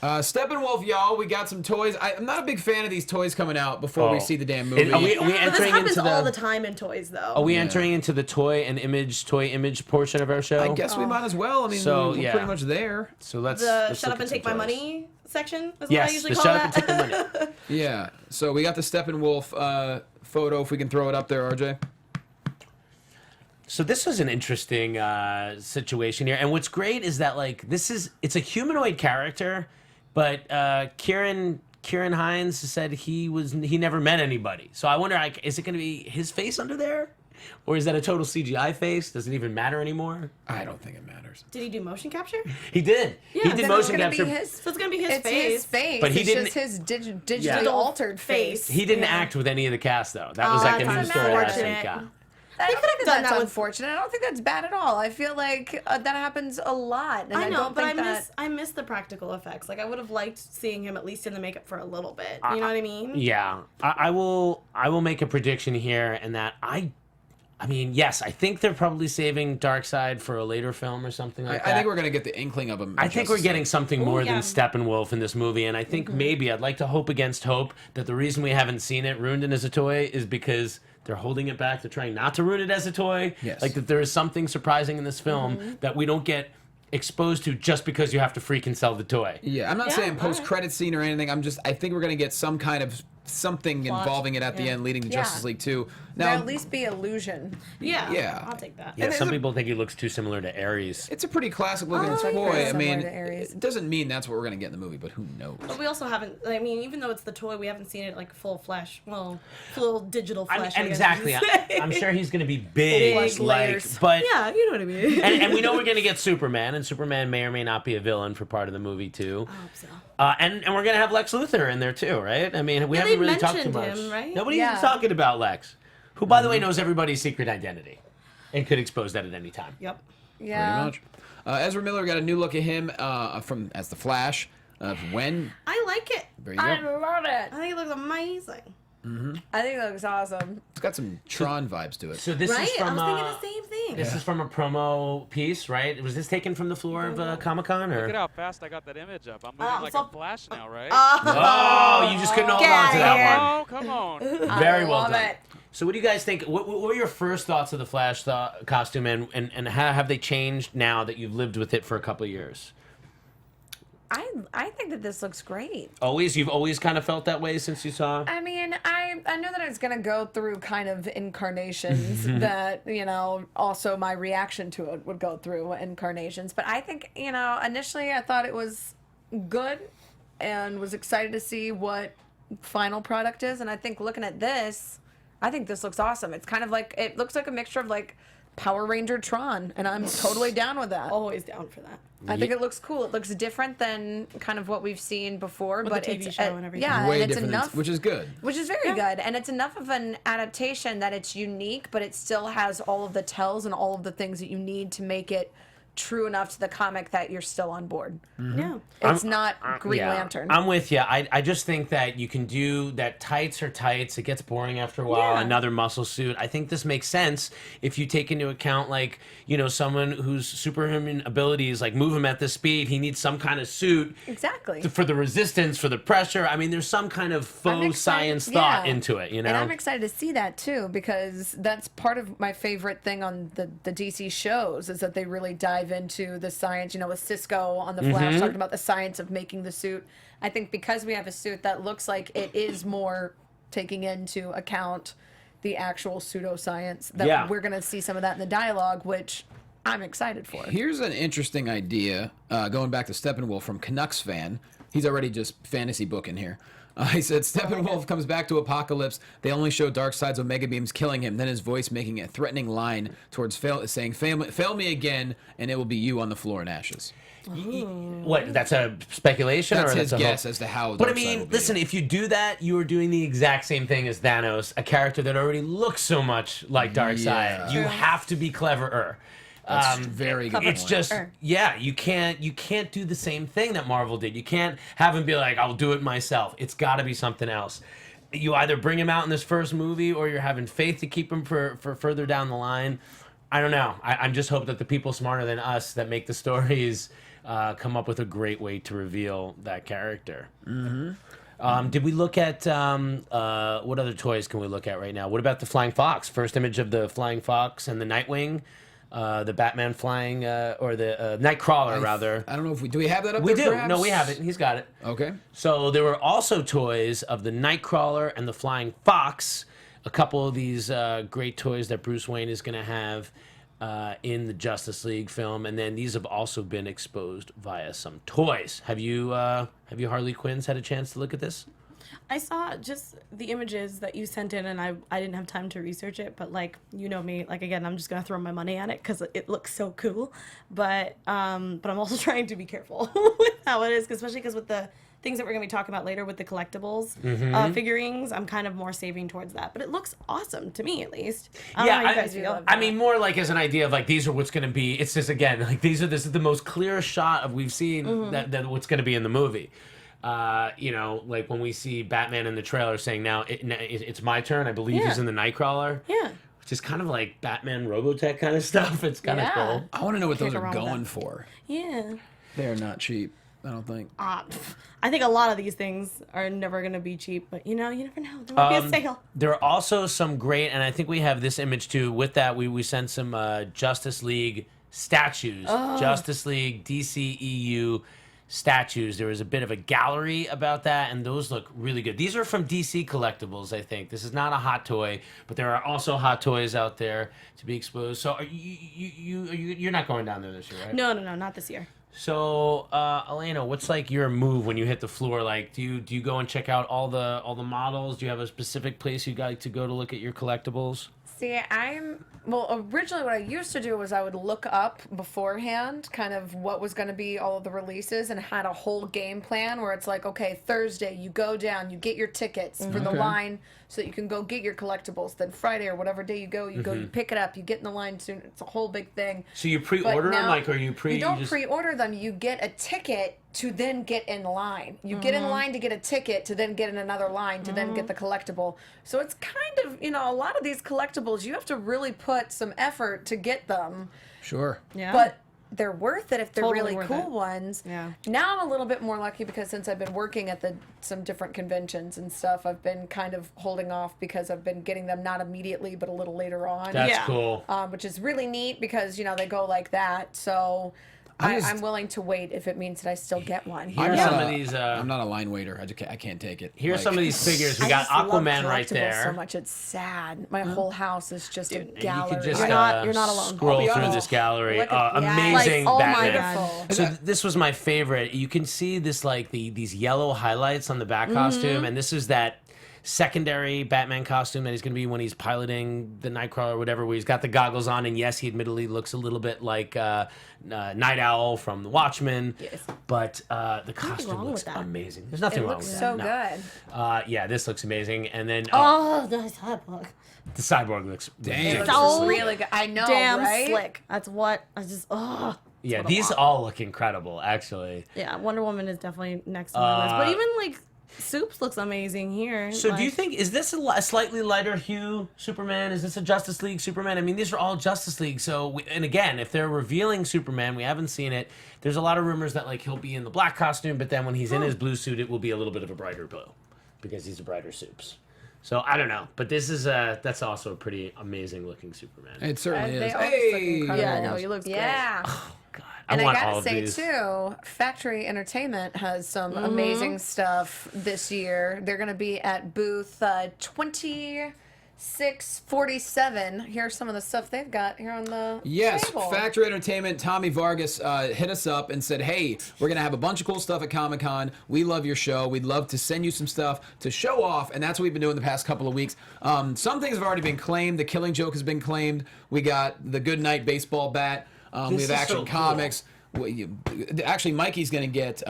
Steppenwolf, y'all, we got some toys. I'm not a big fan of these toys coming out before we Oh. see the damn movie. Are we But this entering happens into all the? the time in toys, though. Are we Yeah. entering into the toy image portion of our show? I guess we might as well. I mean, So, we're yeah. pretty much there. So let's. The let's shut look up and at take some my toys. money section is Yes, what I usually the call shut that. up and take the money. Yeah. So we got the Steppenwolf photo. If we can throw it up there, RJ. So this was an interesting situation here, and what's great is that like it's a humanoid character, but Kieran Hines said he never met anybody. So I wonder, like, is it going to be his face under there, or is that a total CGI face? Does it even matter anymore? I don't think it matters. Did he do motion capture? He did. Yeah, he then did it's motion gonna capture. Be his, So it's gonna be his it's face. his face. But he it's didn't- just his digitally Yeah. altered face. He didn't Yeah. act with any of the cast though. That was like a that's news story last unfortunate. week. Yeah. I don't could've think done that's that with- unfortunate. I don't think that's bad at all. I feel like that happens a lot. And I know, don't but think I miss the practical effects. Like I would have liked seeing him at least in the makeup for a little bit. You know what I mean? Yeah, I will make a prediction here, and that I mean, yes, I think they're probably saving Darkseid for a later film or something like that. I think we're gonna get the inkling of him. I think we're getting something more yeah. than Steppenwolf in this movie, and I think maybe I'd like to hope against hope that the reason we haven't seen it ruined as a toy is because they're holding it back. They're trying not to ruin it as a toy. Yes. Like that there is something surprising in this film that we don't get exposed to just because you have to freaking sell the toy. Yeah, I'm not Yeah, saying alright. post-credit scene or anything. I think we're gonna get some kind of something Plot. involving it at the Yeah. end, leading to Yeah. Justice League 2. There'll Now, at least be illusion. Yeah. Yeah. I'll take that. Yeah, And some there's a- people think he looks too similar to Ares. it's a pretty classic-looking like toy. very I similar mean, to Ares. it doesn't mean that's what we're gonna get in the movie, but who knows? But we also haven't. I mean, even though it's the toy, we haven't seen it like full flesh. Well, full digital I mean, flesh. and I guess exactly. you could say. I'm sure he's going to be big, Big like, layers. but Yeah, you know what I mean. and we know we're going to get Superman, and Superman may or may not be a villain for part of the movie too. I hope so. And we're going to have Lex Luthor in there too, right? I mean, we Yeah, haven't they really talked too mentioned much. him, right? Nobody's Yeah. talking about Lex, who, by the way, knows everybody's secret identity and could expose that at any time. Yep. Yeah. Pretty much. Ezra Miller got a new look at him as the Flash. When I like it. there you I go. love it. I think it looks amazing. I think it looks awesome. It's got some Tron vibes to it. So this Right? is from I was thinking the same thing. this is from a promo piece, right? Was this taken from the floor of Comic-Con, or? Look at how fast I got that image up. I'm Oh, moving like so- a flash now, right? Oh, you just couldn't hold Get on to that one. Oh, come on. Very I well love done. it. So what do you guys think? What were your first thoughts of the Flash costume, and how have they changed now that you've lived with it for a couple of years? I think that this looks great. You've always kind of felt that way since you saw. I mean, I know that it's gonna go through kind of incarnations that, also my reaction to it would go through incarnations. But I think, initially I thought it was good and was excited to see what final product is. And I think looking at this, I think this looks awesome. It's kind of like, it looks like a mixture of like Power Ranger Tron, and I'm totally down with that. Always down for that. I think it looks cool. It looks different than kind of what we've seen before, With but the TV it's show and everything. Yeah, Way and it's different, enough, which is good. which is very good, and it's enough of an adaptation that it's unique, but it still has all of the tells and all of the things that you need to make it true enough to the comic that you're still on board. Yeah. It's not Green Lantern. I'm with you. I just think that you can do that. Tights are tights. It gets boring after a while. Yeah. Another muscle suit. I think this makes sense if you take into account, like, someone whose superhuman abilities, like move him at this speed. He needs some kind of suit Exactly. for the resistance, for the pressure. I mean, there's some kind of faux science thought into it, And I'm excited to see that too, because that's part of my favorite thing on the DC shows is that they really dive into the science, with Cisco on the Flash talking about the science of making the suit. I think because we have a suit that looks like it is more taking into account the actual pseudoscience, that we're going to see some of that in the dialogue, which I'm excited for. Here's an interesting idea, going back to Steppenwolf from Canucks fan. He's already just fantasy booking here. He said, Steppenwolf comes back to Apocalypse. They only show Darkseid's Omega Beams killing him. Then his voice making a threatening line towards saying, fail me again, and it will be you on the floor in ashes. What? That's a speculation, That's or his that's guess as to how. But I Darkseid mean, will be. listen, if you do that, you are doing the exact same thing as Thanos, a character that already looks so much like Darkseid. Yeah. You have to be cleverer. That's very good. It's point. just, you can't do the same thing that Marvel did. You can't have him be like, I'll do it myself. It's got to be something else. You either bring him out in this first movie, or you're having faith to keep him for further down the line. I don't know. I'm just hope that the people smarter than us that make the stories come up with a great way to reveal that character. Did we look at what other toys can we look at right now? What about the Flying Fox? First image of the Flying Fox and the Nightwing, the Batman flying, or the Nightcrawler rather. I don't know if do we have that up We there, do. perhaps? No, we have it. He's got it. Okay. So there were also toys of the Nightcrawler and the Flying Fox. A couple of these great toys that Bruce Wayne is going to have in the Justice League film, and then these have also been exposed via some toys. Have you Harley Quinn's had a chance to look at this? I saw just the images that you sent in, and I didn't have time to research it, but me, again, I'm just gonna throw my money at it because it looks so cool. But I'm also trying to be careful with how it is, especially because with the things that we're gonna be talking about later with the collectibles figurines, I'm kind of more saving towards that. But it looks awesome to me, at least. I don't know how you guys feel. I mean, more like as an idea of these are what's going to be. It's just again this is the most clear shot of we've seen that what's going to be in the movie. When we see Batman in the trailer saying now it's my turn. I believe he's in the Nightcrawler. Yeah. Which is kind of like Batman Robotech kind of stuff. It's kind of cool. I want to know what those Can't go are wrong with going that. for. Yeah. They're not cheap, I don't think. I think a lot of these things are never gonna be cheap, but you never know. There might be a sale. There are also some great, and I think we have this image too. With that, we sent some Justice League statues, Justice League DCEU statues. There was a bit of a gallery about that, and those look really good. These are from DC Collectibles, I think. This is not a hot toy, but there are also hot toys out there to be exposed. So you're not going down there this year, right? No, not this year. So, Elena, what's your move when you hit the floor? Do you go and check out all the models? Do you have a specific place you like to go to look at your collectibles? See, originally what I used to do was I would look up beforehand kind of what was going to be all of the releases and had a whole game plan where it's okay, Thursday you go down, you get your tickets for the line so that you can go get your collectibles. Then Friday or whatever day you go, you pick it up, you get in the line soon. It's a whole big thing. So you pre-order them, or you don't pre-order them. You get a ticket to then get in line. You get in line to get a ticket to then get in another line to then get the collectible. So it's kind of, a lot of these collectibles, you have to really put some effort to get them. Sure. Yeah. But they're worth it if they're Totally really worth cool it. ones. Yeah. Now I'm a little bit more lucky because since I've been working at some different conventions and stuff, I've been kind of holding off because I've been getting them not immediately but a little later on. That's Yeah. cool. Which is really neat because, they go like that. So I'm willing to wait if it means that I still get one. Here's some of these. I'm not a line waiter. I can't take it. Here's some of these figures. We I got just love Aquaman right collectibles there. so much. It's sad. My whole house is just a gallery. You could just You're not alone. scroll through this gallery. Look at- Amazing oh Batman. my God. So this was my favorite. You can see this these yellow highlights on the back costume, and this is that secondary Batman costume that he's going to be when he's piloting the Nightcrawler or whatever, where he's got the goggles on, and yes, he admittedly looks a little bit like Night Owl from The Watchmen. Yes. But the costume wrong looks with that. amazing. There's nothing It wrong looks with so that. good. Yeah, this looks amazing. And then Oh, the cyborg. the cyborg looks It ridiculous. looks So really good. I know, Damn right? slick. That's what I just. Oh. Yeah, what I these want. all look incredible, actually. Yeah, Wonder Woman is definitely next on my list. But even like Soups looks amazing here. So do you like- think, is this a slightly lighter hue Superman? Is this a Justice League Superman? I mean, these are all Justice League. So, and again, if they're revealing Superman, we haven't seen it. There's a lot of rumors that like he'll be in the black costume, but then when he's in his blue suit, it will be a little bit of a brighter blue because he's a brighter Soups. So I don't know, but this is that's also a pretty amazing looking Superman. It certainly They is. all just look Hey, incredible. Yeah, no, he looks great. Yeah. God, And I want all gotta of say these. too, Factory Entertainment has some amazing stuff this year. They're gonna be at booth 2647. Here's some of the stuff they've got here on the Yes, table. Factory Entertainment, Tommy Vargas hit us up and said, hey, we're going to have a bunch of cool stuff at Comic-Con. We love your show. We'd love to send you some stuff to show off, and that's what we've been doing the past couple of weeks. Some things have already been claimed. The Killing Joke has been claimed. We got the Good Night baseball bat. We This have is Action so cool. Comics. Actually, Mikey's going to get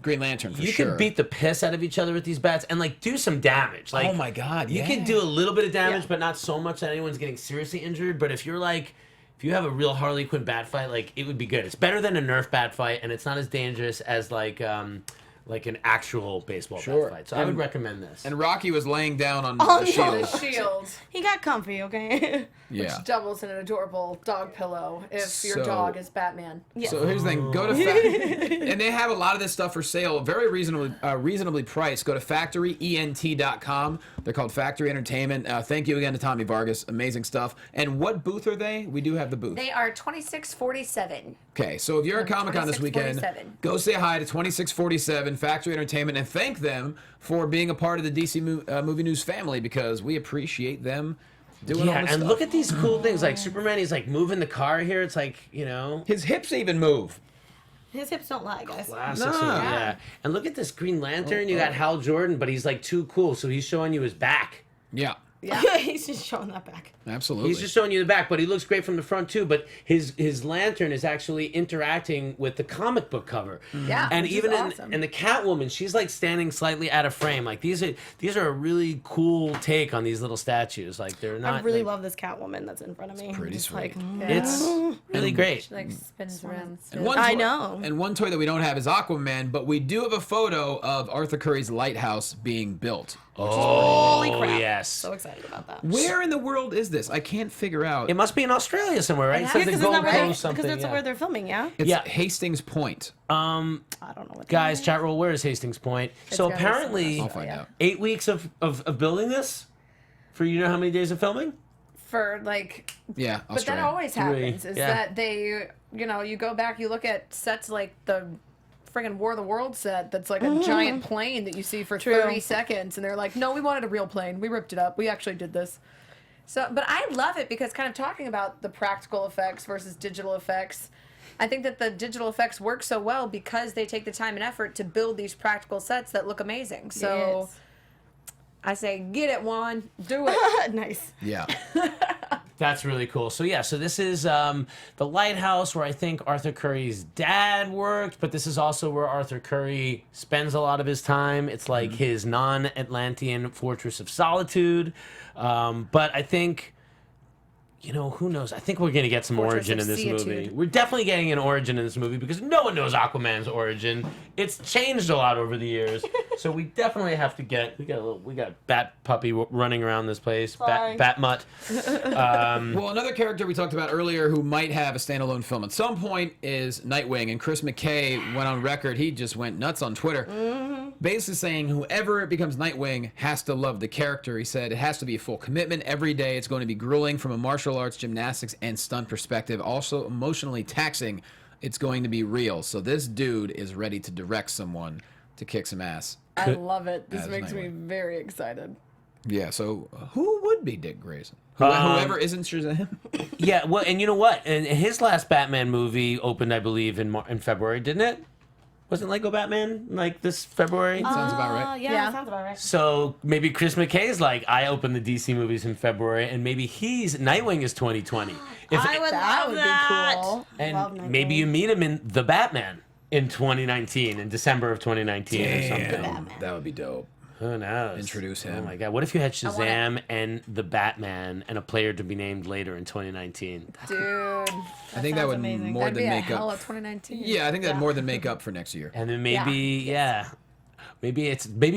Green Lantern for You sure. can beat the piss out of each other with these bats and like do some damage. Like, Oh my God, you yeah. can do a little bit of damage, but not so much that anyone's getting seriously injured. But if you're like, if you have a real Harley Quinn bat fight, like it would be good. It's better than a Nerf bat fight, and it's not as dangerous as like an actual baseball Sure. bat fight. So I would recommend this. And Rocky was laying down on Oh, the no. shield. The shield, He got comfy, okay? Yeah. which doubles in an adorable dog pillow if your So- dog is Batman. Yeah. So here's the thing: go to and they have a lot of this stuff for sale, very reasonably priced. Go to factoryent.com. They're called Factory Entertainment. Thank you again to Tommy Vargas. Amazing stuff. And what booth are they? We do have the booth. They are 2647. Okay, so if you're at Comic-Con this weekend, 2647. go say hi to 2647 Factory Entertainment and thank them for being a part of the DC Movie News family because we appreciate them doing all yeah, this and stuff. look at these cool things. Like Superman, he's like moving the car here. It's like, you know, His hips even move. His hips don't lie, guys. classic. Nah. Yeah. And look at this Green Lantern. You got Hal Jordan, but he's like too cool. So he's showing you his back. Yeah, Yeah. He's just showing that back. absolutely. He's just showing you the back, but he looks great from the front too. But his lantern is actually interacting with the comic book cover. Yeah, and which is even awesome. in the Catwoman, she's like standing slightly out of frame. Like these are a really cool take on these little statues. Like they're not. I really like, love this Catwoman that's in front of me. pretty Just sweet. Like, It's really great. She like spins around. And one I toy- know. And one toy that we don't have is Aquaman, but we do have a photo of Arthur Curry's lighthouse being built. holy crap. yes. So excited about that. Where in the world is this? I can't figure out. It must be in Australia somewhere, right? It Yeah, says the Because Gold Coast that's something. where they're filming, yeah? It's yeah. Hastings Point. I don't know what Guys, that is. chat roll, where is Hastings Point? So gotta be apparently, I'll find out. 8 weeks of building this for you know how many days of filming? For like, Yeah, but that Australia. always happens. Is yeah. that they, you go back, you look at sets like the friggin' War of the Worlds set that's like a giant plane that you see for True. 30 seconds, and they're like, no, we wanted a real plane. We ripped it up. We actually did this. So, but I love it because kind of talking about the practical effects versus digital effects, I think that the digital effects work so well because they take the time and effort to build these practical sets that look amazing. So Yes. I say, get it, Juan. Do it. Nice. Yeah. That's really cool. So yeah, so this is the lighthouse where I think Arthur Curry's dad worked, but this is also where Arthur Curry spends a lot of his time. It's like his non-Atlantean fortress of solitude. But I think, you know, who knows? I think we're going to get some Fortress origin of in this Seatude. movie. We're definitely getting an origin in this movie because no one knows Aquaman's origin. It's changed a lot over the years. So we definitely have to get, we got Bat Puppy running around this place. Sorry. Bat Mutt. Well, another character we talked about earlier who might have a standalone film at some point is Nightwing. And Chris McKay went on record. He just went nuts on Twitter. Basically saying whoever becomes Nightwing has to love the character. He said it has to be a full commitment every day. It's going to be grueling from a martial arts, gymnastics, and stunt perspective. Also emotionally taxing. It's going to be real. So this dude is ready to direct someone to kick some ass. I love it. This As makes me Nightwing. very excited. Yeah, so who would be Dick Grayson? Whoever isn't Shazam? Yeah, well, and you know what? And his last Batman movie opened, I believe, in February, didn't it? Wasn't Lego Batman like this February? Sounds about right. Yeah, Yeah. that sounds about right. So maybe Chris McKay's like, I opened the DC movies in February, and maybe Nightwing is 2020. I would That love would that. be cool. and Love maybe Nightwing. you meet him in The Batman in 2019, in December of 2019 or something. Damn, that would be dope. Who knows? Introduce Oh him. my God! What if you had want Shazam and the Batman and a player to be named later in 2019? Dude, I think that sounds would amazing. more that'd than be a make hell up. of 2019. Yeah, I think that'd more than make up for next year. And then maybe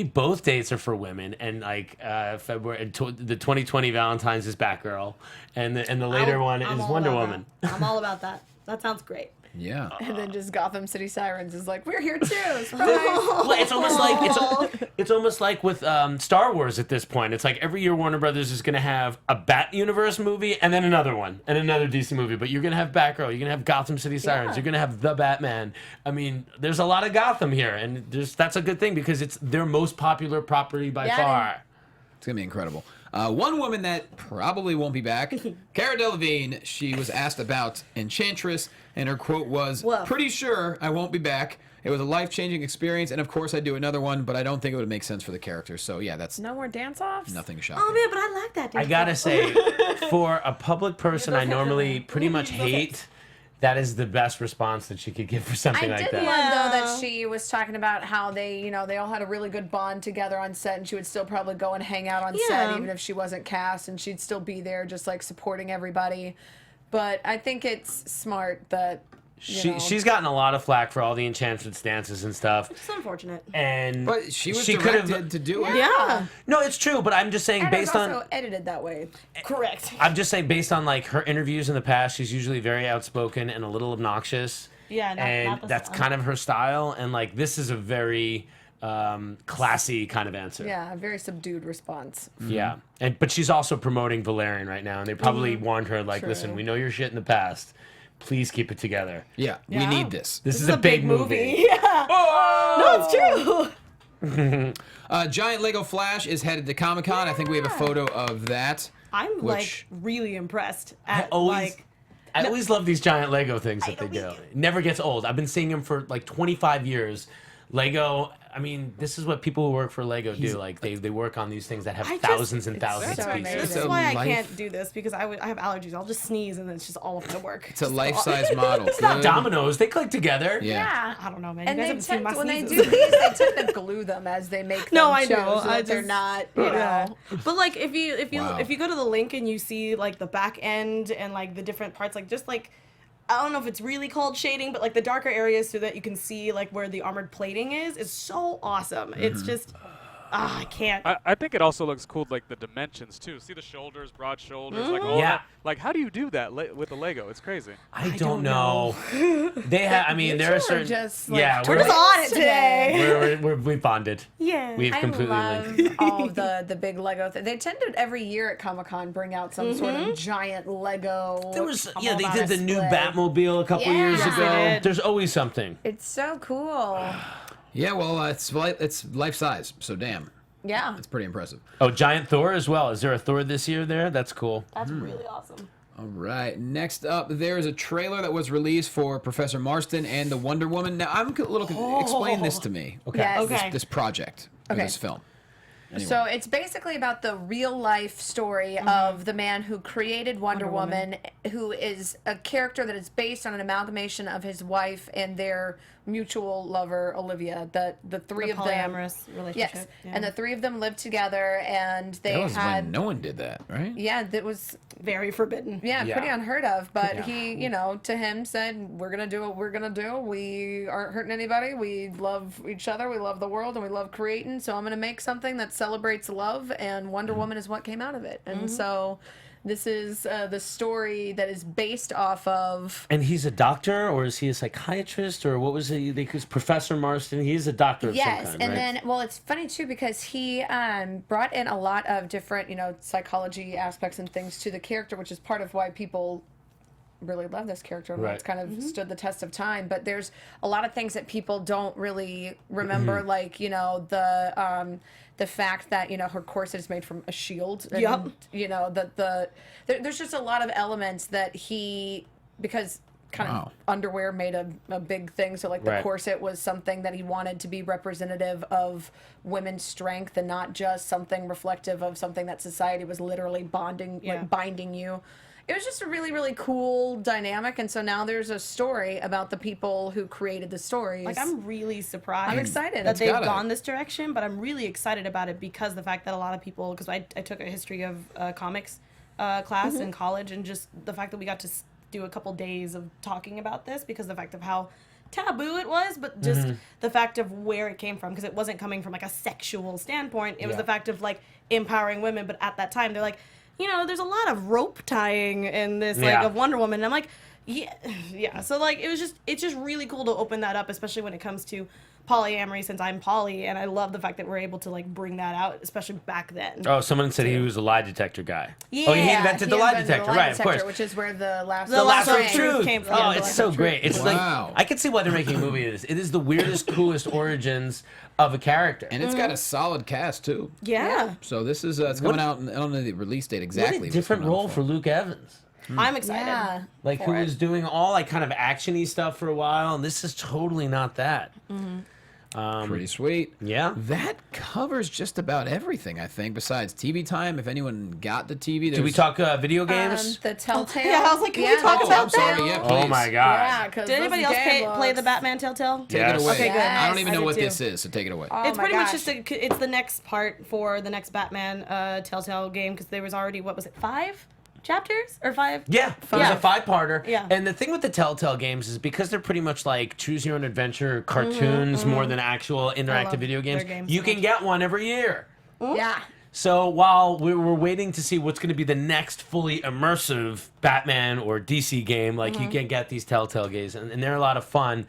both dates are for women, and like February, the 2020 Valentine's is Batgirl, and the later one I'm is all Wonder about Woman. that. I'm all about that. That sounds great. Yeah. And then just Gotham City Sirens is like, we're here too. Surprise. Well, it's almost like with Star Wars at this point. It's like every year Warner Brothers is going to have a Bat Universe movie and then another one and another DC movie. But you're going to have Batgirl, you're going to have Gotham City Sirens, you're going to have the Batman. I mean, there's a lot of Gotham here, and that's a good thing because it's their most popular property by far. It's going to be incredible. One woman that probably won't be back, Cara Delevingne, she was asked about Enchantress, and her quote was, Woof. pretty sure I won't be back. It was a life-changing experience, and of course I'd do another one, but I don't think it would make sense for the character. So yeah, that's No more dance-offs? nothing shocking. Oh man, but I like that. I gotta say, for a public person I normally pretty much hate, that is the best response that she could give for something I like did that. love though that she was talking about how they all had a really good bond together on set, and she would still probably go and hang out on set Yeah. even if she wasn't cast, and she'd still be there just like supporting everybody. But I think it's smart that She's gotten a lot of flack for all the Enchantress dances and stuff. It's unfortunate. And But she was could directed to do it. Yeah. No, it's true, but I'm just saying and it was based also on edited that way. Correct. I'm just saying based on like her interviews in the past, she's usually very outspoken and a little obnoxious. Yeah, not and this that's one. kind of her style, and like this is a very classy kind of answer. Yeah, a very subdued response. Yeah. But she's also promoting Valerian right now, and they probably warned her like, True. listen, we know your shit in the past. Please keep it together. Yeah, we Yeah. need this. This is a big movie. Yeah. No, it's true. Giant Lego Flash is headed to Comic-Con. I think we have a photo of that. I'm Which- like really impressed at I always love these giant Lego things that they do. It never gets old. I've been seeing them for like 25 years. Lego, I mean, this is what people who work for Lego do. Like they work on these things that have thousands and thousands so of pieces. amazing. This It's is a why I life- can't do this because I have allergies. I'll just sneeze and then it's just all of my work. It's a life-size model. It's Not dominoes, they click together. Yeah. I don't know, man. And you they guys haven't seen my tend, when they sneezes. do these, they tend to glue them as they make them. No, I too, know. so I that they're just- not, Yeah. know. But like if you Wow. if you go to the link and you see like the back end and like the different parts, like just like I don't know if it's really called shading, but like the darker areas so that you can see like where the armored plating is so awesome. It's just I can't. I think it also looks cool, like the dimensions too. See the shoulders, broad shoulders, like all Yeah. that. Like, how do you do that with the Lego? It's crazy. I don't know. They have. I mean, there are You two certain. just, like, yeah, Turn us on it today. we've bonded. Yeah. We've I completely love linked. all of the big Lego things. They tend to every year at Comic-Con bring out some sort of giant Lego. There was I'm yeah, all they about did the new display. Batmobile a couple Yeah. years Yes, ago. they did. There's always something. It's so cool. Yeah, well, it's life-size, so damn. Yeah. It's pretty impressive. Oh, giant Thor as well. Is there a Thor this year there? That's cool. That's really awesome. All right. Next up, there is a trailer that was released for Professor Marston and the Wonder Woman. Now, I'm a little. Explain this to me. Okay. Yes. Okay. This project. Or Okay. this film. Anyway. So it's basically about the real life story of the man who created Wonder Woman, who is a character that is based on an amalgamation of his wife and their mutual lover, Olivia. The three of them. Polyamorous relationship. Yes. Yeah. And the three of them lived together, and they that was had. when no one did that, right? Yeah, that was very forbidden. yeah, Yeah. pretty unheard of. But Yeah. he, to him said, "We're gonna do what we're gonna do. We aren't hurting anybody. We love each other. We love the world, and we love creating. So I'm gonna make something that celebrates love, and Wonder Woman is what came out of it. And so." This is the story that is based off of. And he's a doctor, or is he a psychiatrist, or what was he? Because Professor Marston, he's a doctor of some Yes, kind, and right? then well, it's funny too because he brought in a lot of different psychology aspects and things to the character, which is part of why people really love this character and why it's kind of stood the test of time. But there's a lot of things that people don't really remember, like the fact that her corset is made from a shield. And, Yup. there's just a lot of elements that because kind Wow. of underwear made a big thing. So like the Right. corset was something that he wanted to be representative of women's strength and not just something reflective of something that society was literally binding you. It was just a really, really cool dynamic. And so now there's a story about the people who created the stories. Like, I'm really surprised. I'm excited. that It's they've gotta- gone this direction, but I'm really excited about it because the fact that a lot of people, because I took a history of comics class in college, and just the fact that we got to do a couple days of talking about this because the fact of how taboo it was, but just the fact of where it came from, because it wasn't coming from like a sexual standpoint. It was the fact of like empowering women, but at that time they're like, you know, there's a lot of rope tying in this like of Wonder Woman. And I'm like, yeah. So like it's just really cool to open that up, especially when it comes to polyamory, since I'm poly, and I love the fact that we're able to like bring that out, especially back then. Oh, someone said he was a lie detector guy. Yeah. Oh, he invented the lie detector, right? Of course. Which is where the last The last of of truth came from. Oh, Yeah, it's the so last great. It's Wow. like I can see why they're making a movie of this. It is the weirdest, coolest origins of a character. And it's got a solid cast too. Yeah. So this is it's coming out on the release date exactly. What a what's different coming out role for Luke Evans. I'm excited. Yeah. Like who was doing all like kind of actiony stuff for a while, and this is totally not that. Pretty sweet. Yeah. That covers just about everything, I think, besides TV time. If anyone got the TV, Did we talk video games? The Telltale. Yeah, I was like, can we talk Oh, about I'm sorry. that? Yeah, please. Oh my god. Yeah, because Did anybody else play the Batman Telltale? Take Yes. it away. Okay, good. I don't even I know did what too. this is, so take it away. Oh It's my pretty much gosh. just it's the next part for the next Batman Telltale game, because there was already, what was it, 5 chapters or 5? Yeah, it was a 5-parter. Yeah. And the thing with the Telltale games is because they're pretty much like choose your own adventure cartoons more than actual interactive love video games, their games you so can much. get one every year. Yeah. So while we were waiting to see what's going to be the next fully immersive Batman or DC game, like you can get these Telltale games, and they're a lot of fun.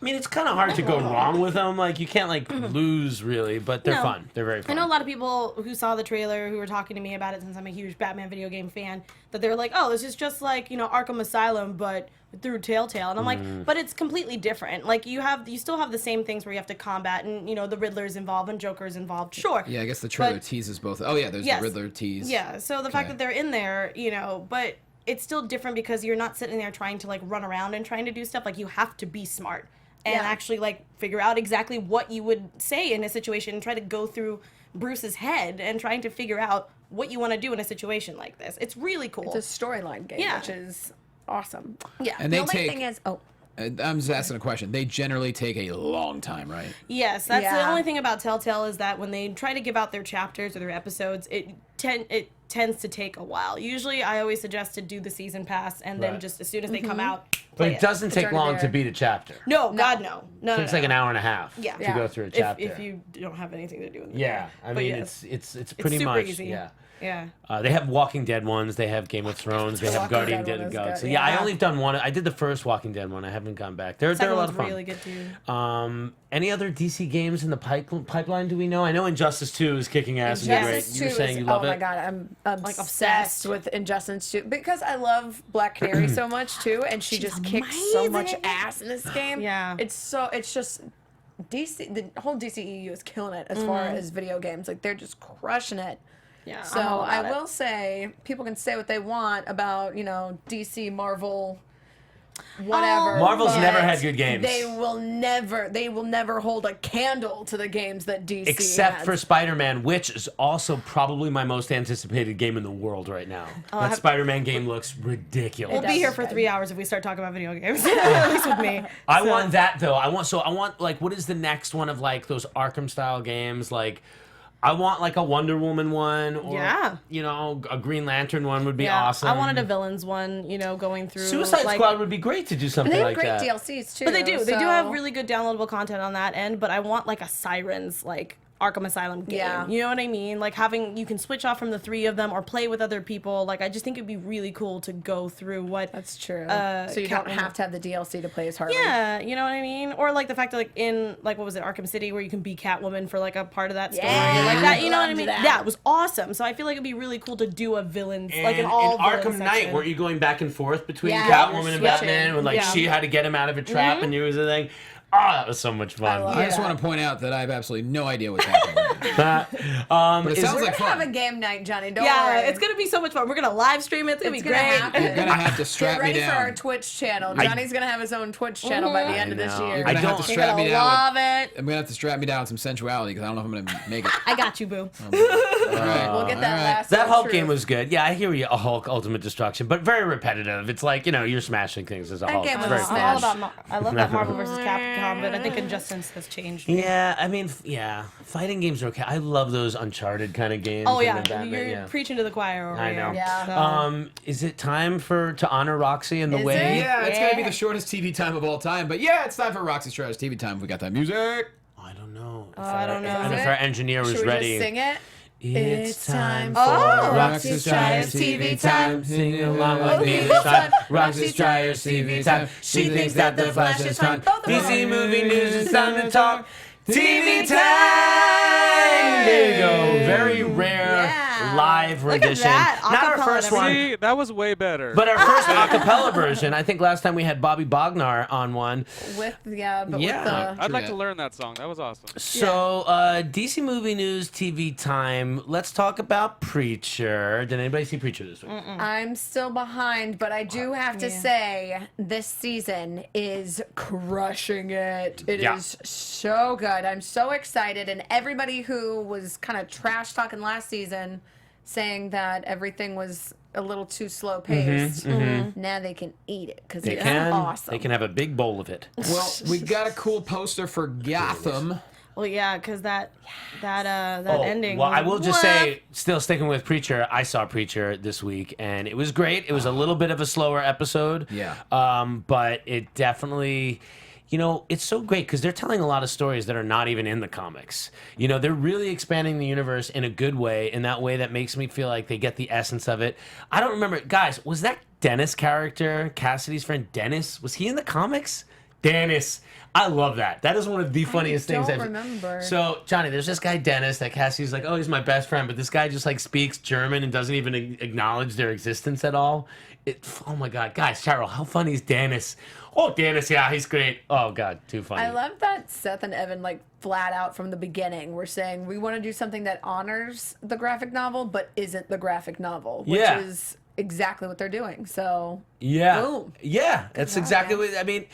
I mean, it's kind of hard to go wrong with them. Like, you can't, like, lose, really, but they're No. fun. They're very I fun. know a lot of people who saw the trailer who were talking to me about it, since I'm a huge Batman video game fan, that they were like, oh, this is just like, you know, Arkham Asylum, but through Telltale. And I'm like, but it's completely different. Like, you still have the same things where you have to combat, and, you know, the Riddler's involved and Joker's involved. Sure. Yeah, I guess the trailer But- teases both. Oh yeah, there's Yes. the Riddler tease. Yeah, so the fact Okay. that they're in there, you know, but it's still different because you're not sitting there trying to, like, run around and trying to do stuff. Like, you have to be smart and Yeah. actually, like, figure out exactly what you would say in a situation and try to go through Bruce's head and trying to figure out what you want to do in a situation like this. It's really cool. It's a storyline game, Yeah. which is awesome. Yeah. And The they only take. thing is, I'm just asking a question. They generally take a long time, right? Yes, that's the Yeah. only thing about Telltale is that when they try to give out their chapters or their episodes, it tends to take a while. Usually, I always suggest to do the season pass and then Right. just as soon as they come out, but play it doesn't take already long there. to beat a chapter. No, God, no. No, It takes no, like an hour and a half Yeah. to Yeah. go through a chapter. If you don't have anything to do in the yeah, day. I But mean, yes, it's pretty super much, easy. yeah. Yeah. They have Walking Dead ones. They have Game of Thrones. They have Walking Guardian Dead Dead one and is Gods. good, So yeah, I yeah. only done one. I did the first Walking Dead one. I haven't gone back. They're a Second lot one's of fun. really good too. Any other DC games in the pipeline? Do we know? I know Injustice 2 is kicking ass and Injustice great. 2 You're saying is, you love oh it. my god, I'm obsessed obsessed. with Injustice 2 because I love Black Canary so much too, and she just kicks so much amazing. ass in this game. Yeah. it's just DC. The whole DCEU is killing it as far as video games. Like they're just crushing it. Yeah. So I'm all I about it. will say, people can say what they want about DC, Marvel, whatever. Marvel's but never had good games. They will never hold a candle to the games that DC Except has. for Spider-Man, which is also probably my most anticipated game in the world right now. I That have- Spider-Man game looks ridiculous. We'll be here for 3 hours if we start talking about video games. At least with me. I So- want that though. I want like what is the next one of like those Arkham style games? Like I want like a Wonder Woman one or Yeah. A Green Lantern one would be Yeah, awesome. I wanted a villains one, going through. Suicide like, Squad would be great to do something they have like great that. DLCs too. But they do. They do so- have really good downloadable content on that end. But I want like a Sirens like Arkham Asylum game. Yeah. You know what I mean? Like you can switch off from the 3 of them or play with other people. Like I just think it'd be really cool to go through what. That's true. Uh, So you don't Catwoman. have to have the DLC to play as Harley. Yeah, you know what I mean? Or like the fact that like in like what was it, Arkham City, where you can be Catwoman for like a part of that story. Yeah, Like that, you know what I loved mean? that. Yeah, it was awesome. So I feel like it'd be really cool to do a villains And like an in all Arkham Knight, section. weren't you going back and forth between Yeah, Catwoman you're and switching. Batman when like Yeah. she had to get him out of a trap and he was a thing? Oh, that was so much fun. love I just Yeah. want to point out that I have absolutely no idea what's happening right But it sounds We're like gonna have a fun. game night, Johnny. Don't Yeah, worry. it's gonna be so much fun. We're gonna live stream it. It's gonna be It's gonna great. happen. You're gonna have to strap Get ready me for our down. Twitch channel. Johnny's gonna have his own Twitch channel by the end of this know. year. You're gonna I have don't- to You're strap me gonna down. love it. I'm gonna have to strap me down with some sensuality because I don't know if I'm gonna make it. I got you, boo. All right. We'll get that All right. last. That one Hulk true. game was good. Yeah, I hear you. A Hulk Ultimate Destruction, but very repetitive. It's like, you're smashing things as a That Hulk. game It's was very a cool. I'm all smash. about. I love that Marvel vs. Capcom, but I think Injustice has changed. Yeah, I mean, fighting games are okay. I love those Uncharted kind of games. Oh and yeah, the Batman, you're yeah. preaching to the choir over I here. know. Yeah. Is it time to honor Roxy in the Is way? it? Yeah, it's gonna be Yeah. the shortest TV time of all time. But yeah, it's time for Roxy Striar's TV time. We got that music. I don't know. I don't know. And Is if it? our engineer was Should we ready. just sing it? It's time for Oh, Roxy Striar's TV time. Sing along with me this time. Roxy Striar's TV time. She thinks that the Flash is fun. DC movie news, it's time to talk. TV time! There you go. Very rare Yeah. live Look at rendition. that, Not our acapella first and one. See, that was way better. But our first acapella version, I think last time we had Bobby Bognar on one. With Yeah. with the. I'd like True to learn that song. That was awesome. So, DC movie news, TV time. Let's talk about Preacher. Did anybody see Preacher this week? I'm still behind, but I do have to say this season is crushing it. It is Yeah. so good. I'm so excited, and everybody who was kind of trash talking last season, saying that everything was a little too slow paced. Now they can eat it because They it's can. awesome. They can have a big bowl of it. Well, we got a cool poster for Gotham. Well, yeah, because that Oh, ending. well, was- I will just What? say, still sticking with Preacher, I saw Preacher this week, and it was great. It was a little bit of a slower episode. Yeah. But it definitely, it's so great because they're telling a lot of stories that are not even in the comics. They're really expanding the universe in a good way, in that way that makes me feel like they get the essence of it. I don't remember. Guys, was that Dennis character, Cassidy's friend Dennis, was he in the comics? Dennis. I love that. That is one of the funniest things don't I've remember. So, Johnny, there's this guy Dennis that Cassie's like, oh, he's my best friend, but this guy just like speaks German and doesn't even acknowledge their existence at all. Oh my God, guys, Cheryl, how funny is Dennis? Oh, Dennis, yeah, he's great. Oh God, too funny. I love that Seth and Evan, like, flat out from the beginning, were saying we want to do something that honors the graphic novel but isn't the graphic novel, which Yeah. is exactly what they're doing. So Yeah. Boom. Yeah, that's job, exactly guys. what I mean.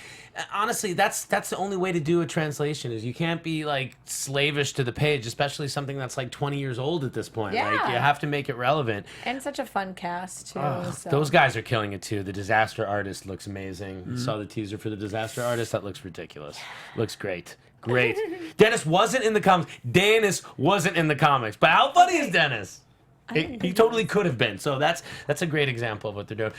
Honestly, that's the only way to do a translation is you can't be like slavish to the page, especially something that's like 20 years old at this point. Like Yeah. you have to make it relevant. and such a fun cast too. So. Those guys are killing it too. The Disaster Artist looks amazing. You saw the teaser for the Disaster Artist. That looks ridiculous. Looks great. Great. Dennis wasn't in the comics. Dennis wasn't in the comics. But how funny is Dennis? He totally could have been. So that's a great example of what they're doing.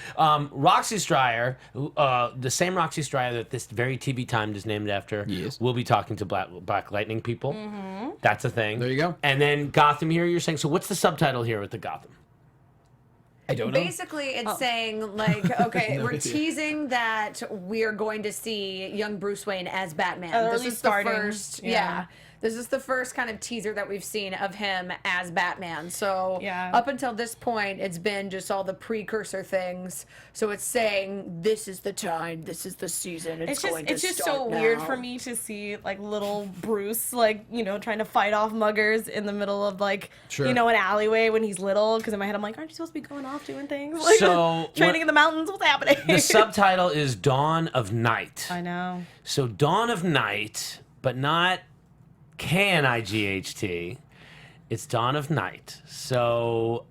Roxy Striar, the same Roxy Striar that this very TV time is named after, Yes. will be talking to Black Lightning people. That's a thing. There you go. And then Gotham here, you're saying. So what's the subtitle here with the Gotham? I don't know. Basically, it's saying, like, okay, we're teasing that we're going to see young Bruce Wayne as Batman. Or at This least is the starting, first, yeah. This is the first kind of teaser that we've seen of him as Batman. So Yeah. up until this point, it's been just all the precursor things. So it's saying this is the time, this is the season. It's going to it's just start so weird now. for me to see like little Bruce like trying to fight off muggers in the middle of like Sure. an alleyway when he's little, because in my head I'm like, aren't you supposed to be going off doing things like So, training in the mountains? What's happening? The subtitle is Dawn of Night. I know. So Dawn of Night, but not K-N-I-G-H-T. It's Dawn of Night. So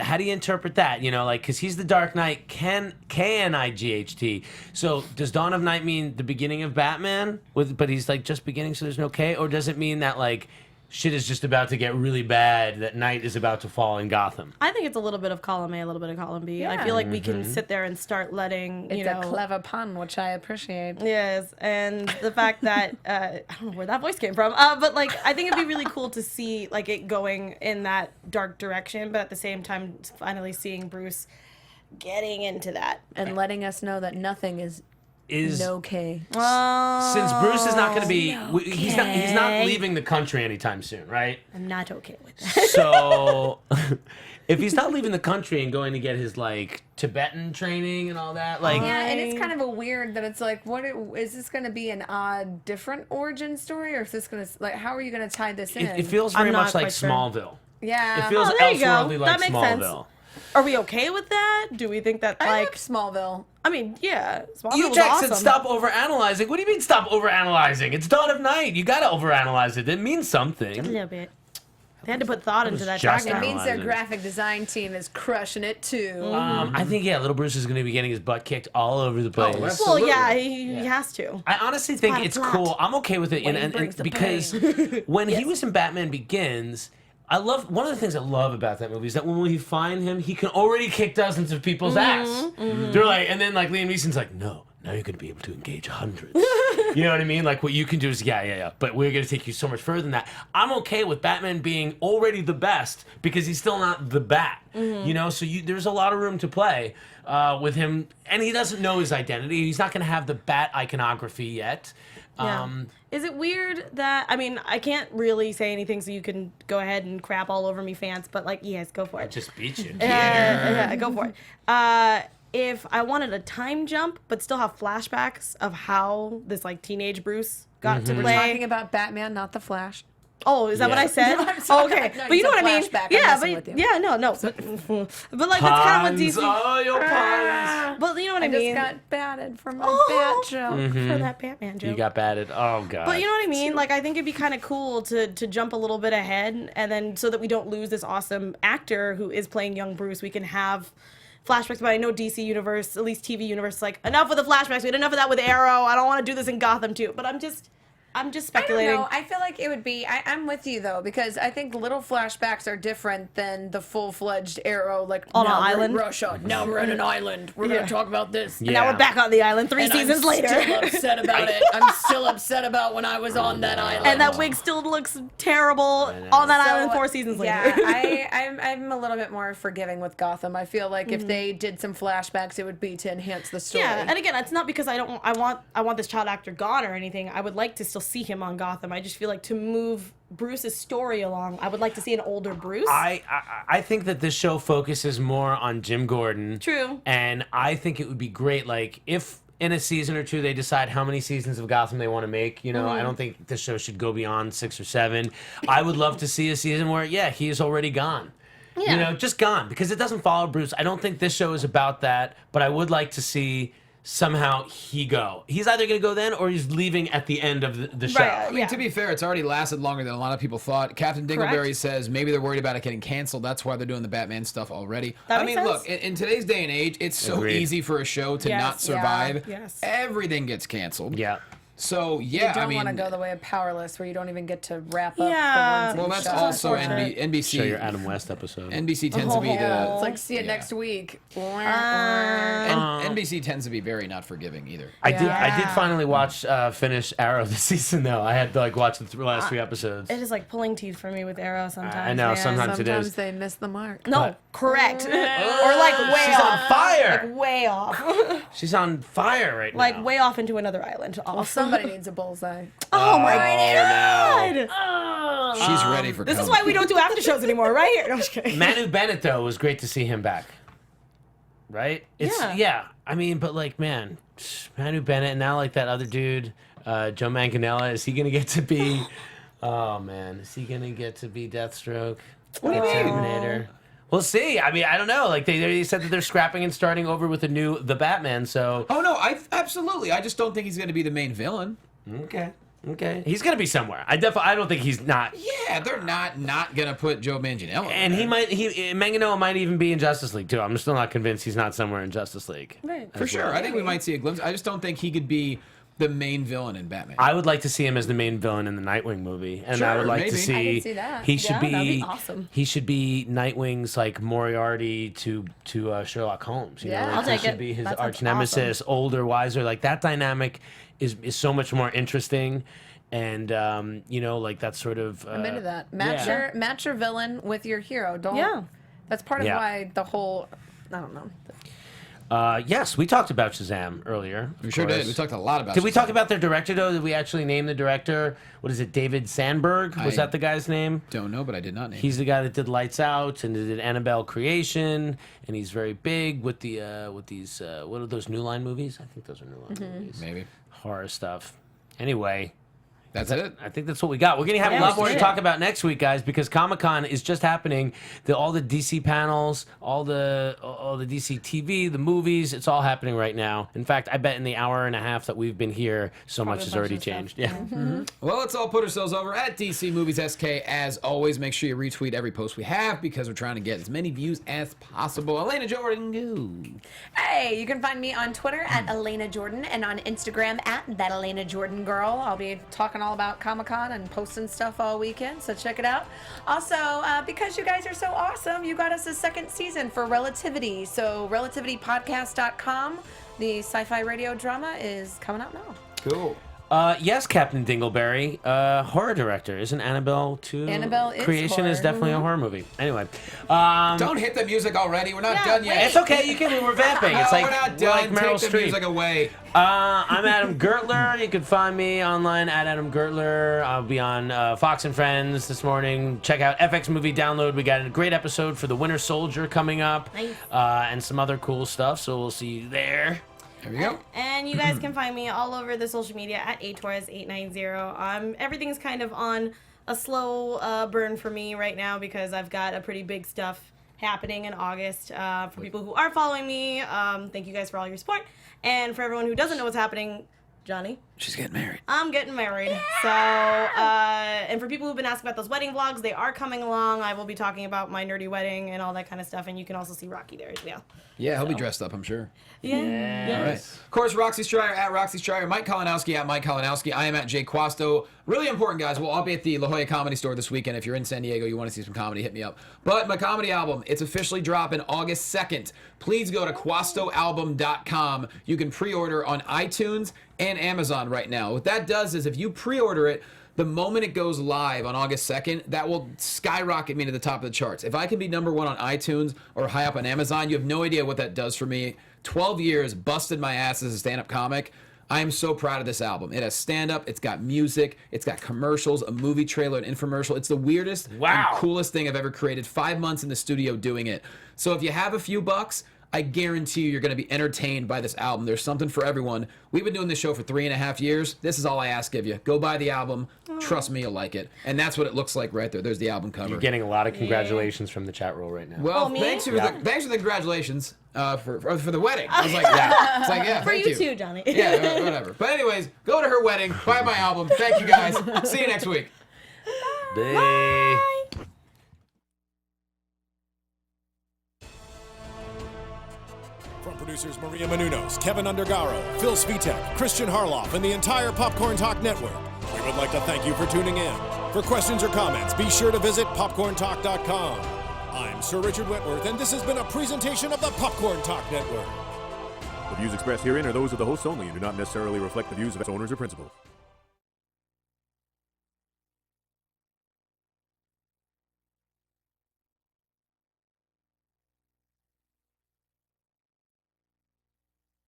how do you interpret that? Because he's the Dark Knight, K-N-I-G-H-T. So does Dawn of Night mean the beginning of Batman? But he's like just beginning, so there's no K? Or does it mean that like shit is just about to get really bad, that night is about to fall in Gotham? I think it's a little bit of column A, a little bit of column B. I Yeah. feel like we can Mm-hmm. sit there and start letting It's a clever pun, which I appreciate. Yes, and the fact that I don't know where that voice came from, but like I think it'd be really cool to see like it going in that dark direction, but at the same time finally seeing Bruce getting into that. And letting us know that nothing is is No K. since Bruce is not going to be he's not leaving the country anytime soon, right? I'm not okay with that. So if he's not leaving the country and going to get his like Tibetan training and all that, like Yeah, and it's kind of a weird that it's like, is this going to be an odd, different origin story, or is this going to like, how are you going to tie this in? it feels very I'm not much like quite sure. Smallville. Yeah. It feels there you go. elseworldly like That makes sense. Smallville. Are we okay with that? Do we think that, I like... like Smallville. I mean, yeah. Smallville You was Jackson, awesome. stop overanalyzing. What do you mean stop overanalyzing? It's dawn of night. You gotta overanalyze it. It means A something. little bit. They had to put thought into that just It tagline. means their Analyze it. graphic design team is crushing it too. I think Little Bruce is gonna be getting his butt kicked all over the place. that's- Well, Absolutely. yeah, he has to. I honestly think part of it's plot. cool. I'm okay with it, When he and brings the because when he was in Batman Begins, I love one of the things I love about that movie is that when we find him, he can already kick dozens of people's ass. They're like, and then like Liam Neeson's like, no, now you're gonna be able to engage hundreds. You know what I mean? Like what you can do is yeah, but we're gonna take you so much further than that. I'm okay with Batman being already the best because he's still not the Bat. You know, so there's a lot of room to play with him, and he doesn't know his identity. He's not gonna have the Bat iconography yet. Yeah. Is it weird that, I mean, I can't really say anything, so you can go ahead and crap all over me, fans, but like, yes, go for I it. just beat you. Yeah, go for it. If I wanted a time jump, but still have flashbacks of how this like teenage Bruce got to We're play. talking about Batman, not the Flash. Oh, is that what I said? No, I'm sorry. Okay, No, but you know said what I mean? flashback. I'm Yeah, messing but with you. yeah, no. But like that's kind of what DC. Oh, your puns. But you know what I I mean? just got batted for my Oh. bat joke. For that Batman joke. You got batted. Oh god. But you know what I mean? Like, I think it'd be kind of cool to jump a little bit ahead, and then so that we don't lose this awesome actor who is playing young Bruce, we can have flashbacks. But I know DC Universe, at least TV Universe, like, enough with the flashbacks. We had enough of that with Arrow. I don't want to do this in Gotham too. But I'm just I don't speculating. know. I feel like it would be. I'm with you though, because I think little flashbacks are different than the full-fledged Arrow. Like On an now we're in island? Russia. Now we're in an island. We're Yeah. gonna talk about this. And now we're back on the island 3 And seasons I'm later. Still upset about it. I'm still upset about when I was on that island. And that wig still looks terrible on that island 4 seasons later. Yeah, I'm a little bit more forgiving with Gotham. I feel like if they did some flashbacks, it would be to enhance the story. Yeah, and again, it's not because I want this child actor gone or anything. I would like to still see him on Gotham. I just feel like to move Bruce's story along, I would like to see an older Bruce. I think that this show focuses more on Jim Gordon. True. And I think it would be great, like, if in a season or two they decide how many seasons of Gotham they want to make. You know, I don't think this show should go beyond 6 or 7. I would love to see a season where, he is already gone. Yeah. You know, just gone. Because it doesn't follow Bruce. I don't think this show is about that, but I would like to see somehow he go. He's either going to go then or he's leaving at the end of the show. Right, I mean, to be fair, it's already lasted longer than a lot of people thought. Captain Dingleberry Correct. says maybe they're worried about it getting canceled. That's why they're doing the Batman stuff already. That I makes mean, sense. look, in today's day and age, it's so Agreed. easy for a show to Yes, not survive. yeah, yes. Everything gets canceled. Yeah. So, You yeah, don't I mean, want to go the way of Powerless, where you don't even get to wrap up Yeah. the well, ones that's that you also shot. NBC. Show your Adam West episode. NBC tends to be the. It's like, see it Yeah. next week. NBC tends to be very not forgiving either. I did Yeah. finally watch finish Arrow this season though. I had to like watch the last 3 episodes. It is like pulling teeth for me with Arrow sometimes. I know, man. sometimes it Sometimes is. they miss the mark. No, correct. or like way She's off. on fire. Like way off. She's on fire right now. like way off into another island. Well, Off. somebody needs a bullseye. Oh my no. god. She's ready for This is comedy. why we don't do after shows anymore, right here. No, I'm just kidding. Manu Bennett though was great to see him back. Right? Yeah. I mean, but like, man, Manu Bennett and now like that other dude, Joe Manganiello, is he gonna get to be? Oh man, is he gonna get to be Deathstroke? What do you mean? Terminator? We'll see. I mean, I don't know. Like they said that they're scrapping and starting over with the Batman. So Oh no, absolutely. I just don't think he's going to be the main villain. okay, he's gonna be somewhere. I don't think he's not. Yeah, they're not going to put Joe Manganiello. And there. Manganiello might even be in Justice League too. I'm still not convinced he's not somewhere in Justice League. Right. For sure. I think we might see a glimpse. I just don't think he could be the main villain in Batman. I would like to see him as the main villain in the Nightwing movie, and I Sure, would like maybe. to see. I can see that. He should Yeah, be. that'd be awesome. He should be Nightwing's like Moriarty to Sherlock Holmes. You Yeah. know, like, I'll he take should it. be his That sounds arch nemesis, older, wiser. Like that dynamic is so much more interesting, and you know, like that sort of. I'm into that. yeah. Match your villain with your hero. Don't. Yeah. That's part of Yeah. why the whole. I don't know. Yes, we talked about Shazam earlier. We sure did. We talked a lot about Did we Shazam. talk about their director, though? Did we actually name the director? What is it, David Sandberg? Was that the guy's name? Don't know, but I did not name He's the guy that did Lights Out and did Annabelle Creation, and he's very big with the with these what are those New Line movies? I think those are New Line movies. Maybe. Horror stuff. Anyway. That's it. I think that's what we got. We're going to have a lot more to talk about next week, guys, because Comic-Con is just happening. All the DC panels, all the DC TV, the movies, it's all happening right now. In fact, I bet in the hour and a half that we've been here, so much has already changed. Yeah. Well, let's all put ourselves over at DC Movies SK. As always, make sure you retweet every post we have because we're trying to get as many views as possible. Elena Jordan, go. Hey, you can find me on Twitter at Elena Jordan and on Instagram at That Elena Jordan Girl. I'll be talking all about Comic-Con and posting stuff all weekend, so check it out. Also, because you guys are so awesome, you got us a second season for Relativity. So relativitypodcast.com, the sci-fi radio drama, is coming out now. Cool. Yes, Captain Dingleberry, horror director. Isn't Annabelle too? Annabelle is Creation is horror. definitely a horror movie. Anyway. Don't hit the music already. We're not done yet. It's okay. You can. We're vamping. No, It's like we're not we're done. like Meryl Take the Streep. music away. I'm Adam Gertler. You can find me online at Adam Gertler. I'll be on Fox and Friends this morning. Check out FX Movie Download. We got a great episode for The Winter Soldier coming up, Nice. and some other cool stuff. So we'll see you there. There we go. And you guys can find me all over the social media at atorres890. Everything's kind of on a slow burn for me right now because I've got a pretty big stuff happening in August. For people who are following me, thank you guys for all your support. And for everyone who doesn't know what's happening, Johnny, She's getting married. I'm getting married. So, and for people who've been asking about those wedding vlogs, they are coming along. I will be talking about my nerdy wedding and all that kind of stuff. And you can also see Rocky there as well. Yeah, he'll be dressed up, I'm sure. Yeah. All right. Of course, Roxy Striar at Roxy Striar, Mike Kalinowski at Mike Kalinowski. I am at Jay Quasto. Really important, guys. We'll all be at the La Jolla Comedy Store this weekend. If you're in San Diego, you want to see some comedy, hit me up. But my comedy album, it's officially dropping August 2nd. Please go to QuastoAlbum.com. You can pre-order on iTunes and Amazon right now. What that does is if you pre-order it, the moment it goes live on August 2nd, that will skyrocket me to the top of the charts. If I can be number one on iTunes or high up on Amazon, you have no idea what that does for me. 12 years, busted my ass as a stand-up comic. I am so proud of this album. It has stand-up, it's got music, it's got commercials, a movie trailer, an infomercial. It's the weirdest and coolest thing I've ever created. 5 months in the studio doing it. So if you have a few bucks, I guarantee you're going to be entertained by this album. There's something for everyone. We've been doing this show for 3.5 years. This is all I ask of you. Go buy the album. Trust me, you'll like it. And that's what it looks like right there. There's the album cover. You're getting a lot of congratulations from the chat roll right now. Well, thanks for the congratulations for the wedding. I was like, yeah. It's like, yeah, For thank you too, Johnny. Yeah, whatever. But anyways, go to her wedding, buy my album. Thank you, guys. See you next week. Bye. From producers Maria Menounos, Kevin Undergaro, Phil Svitek, Kristian Harloff, and the entire Popcorn Talk Network, we would like to thank you for tuning in. For questions or comments, be sure to visit popcorntalk.com. I'm Sir Richard Wentworth, and this has been a presentation of the Popcorn Talk Network. The views expressed herein are those of the hosts only and do not necessarily reflect the views of its owners or principals.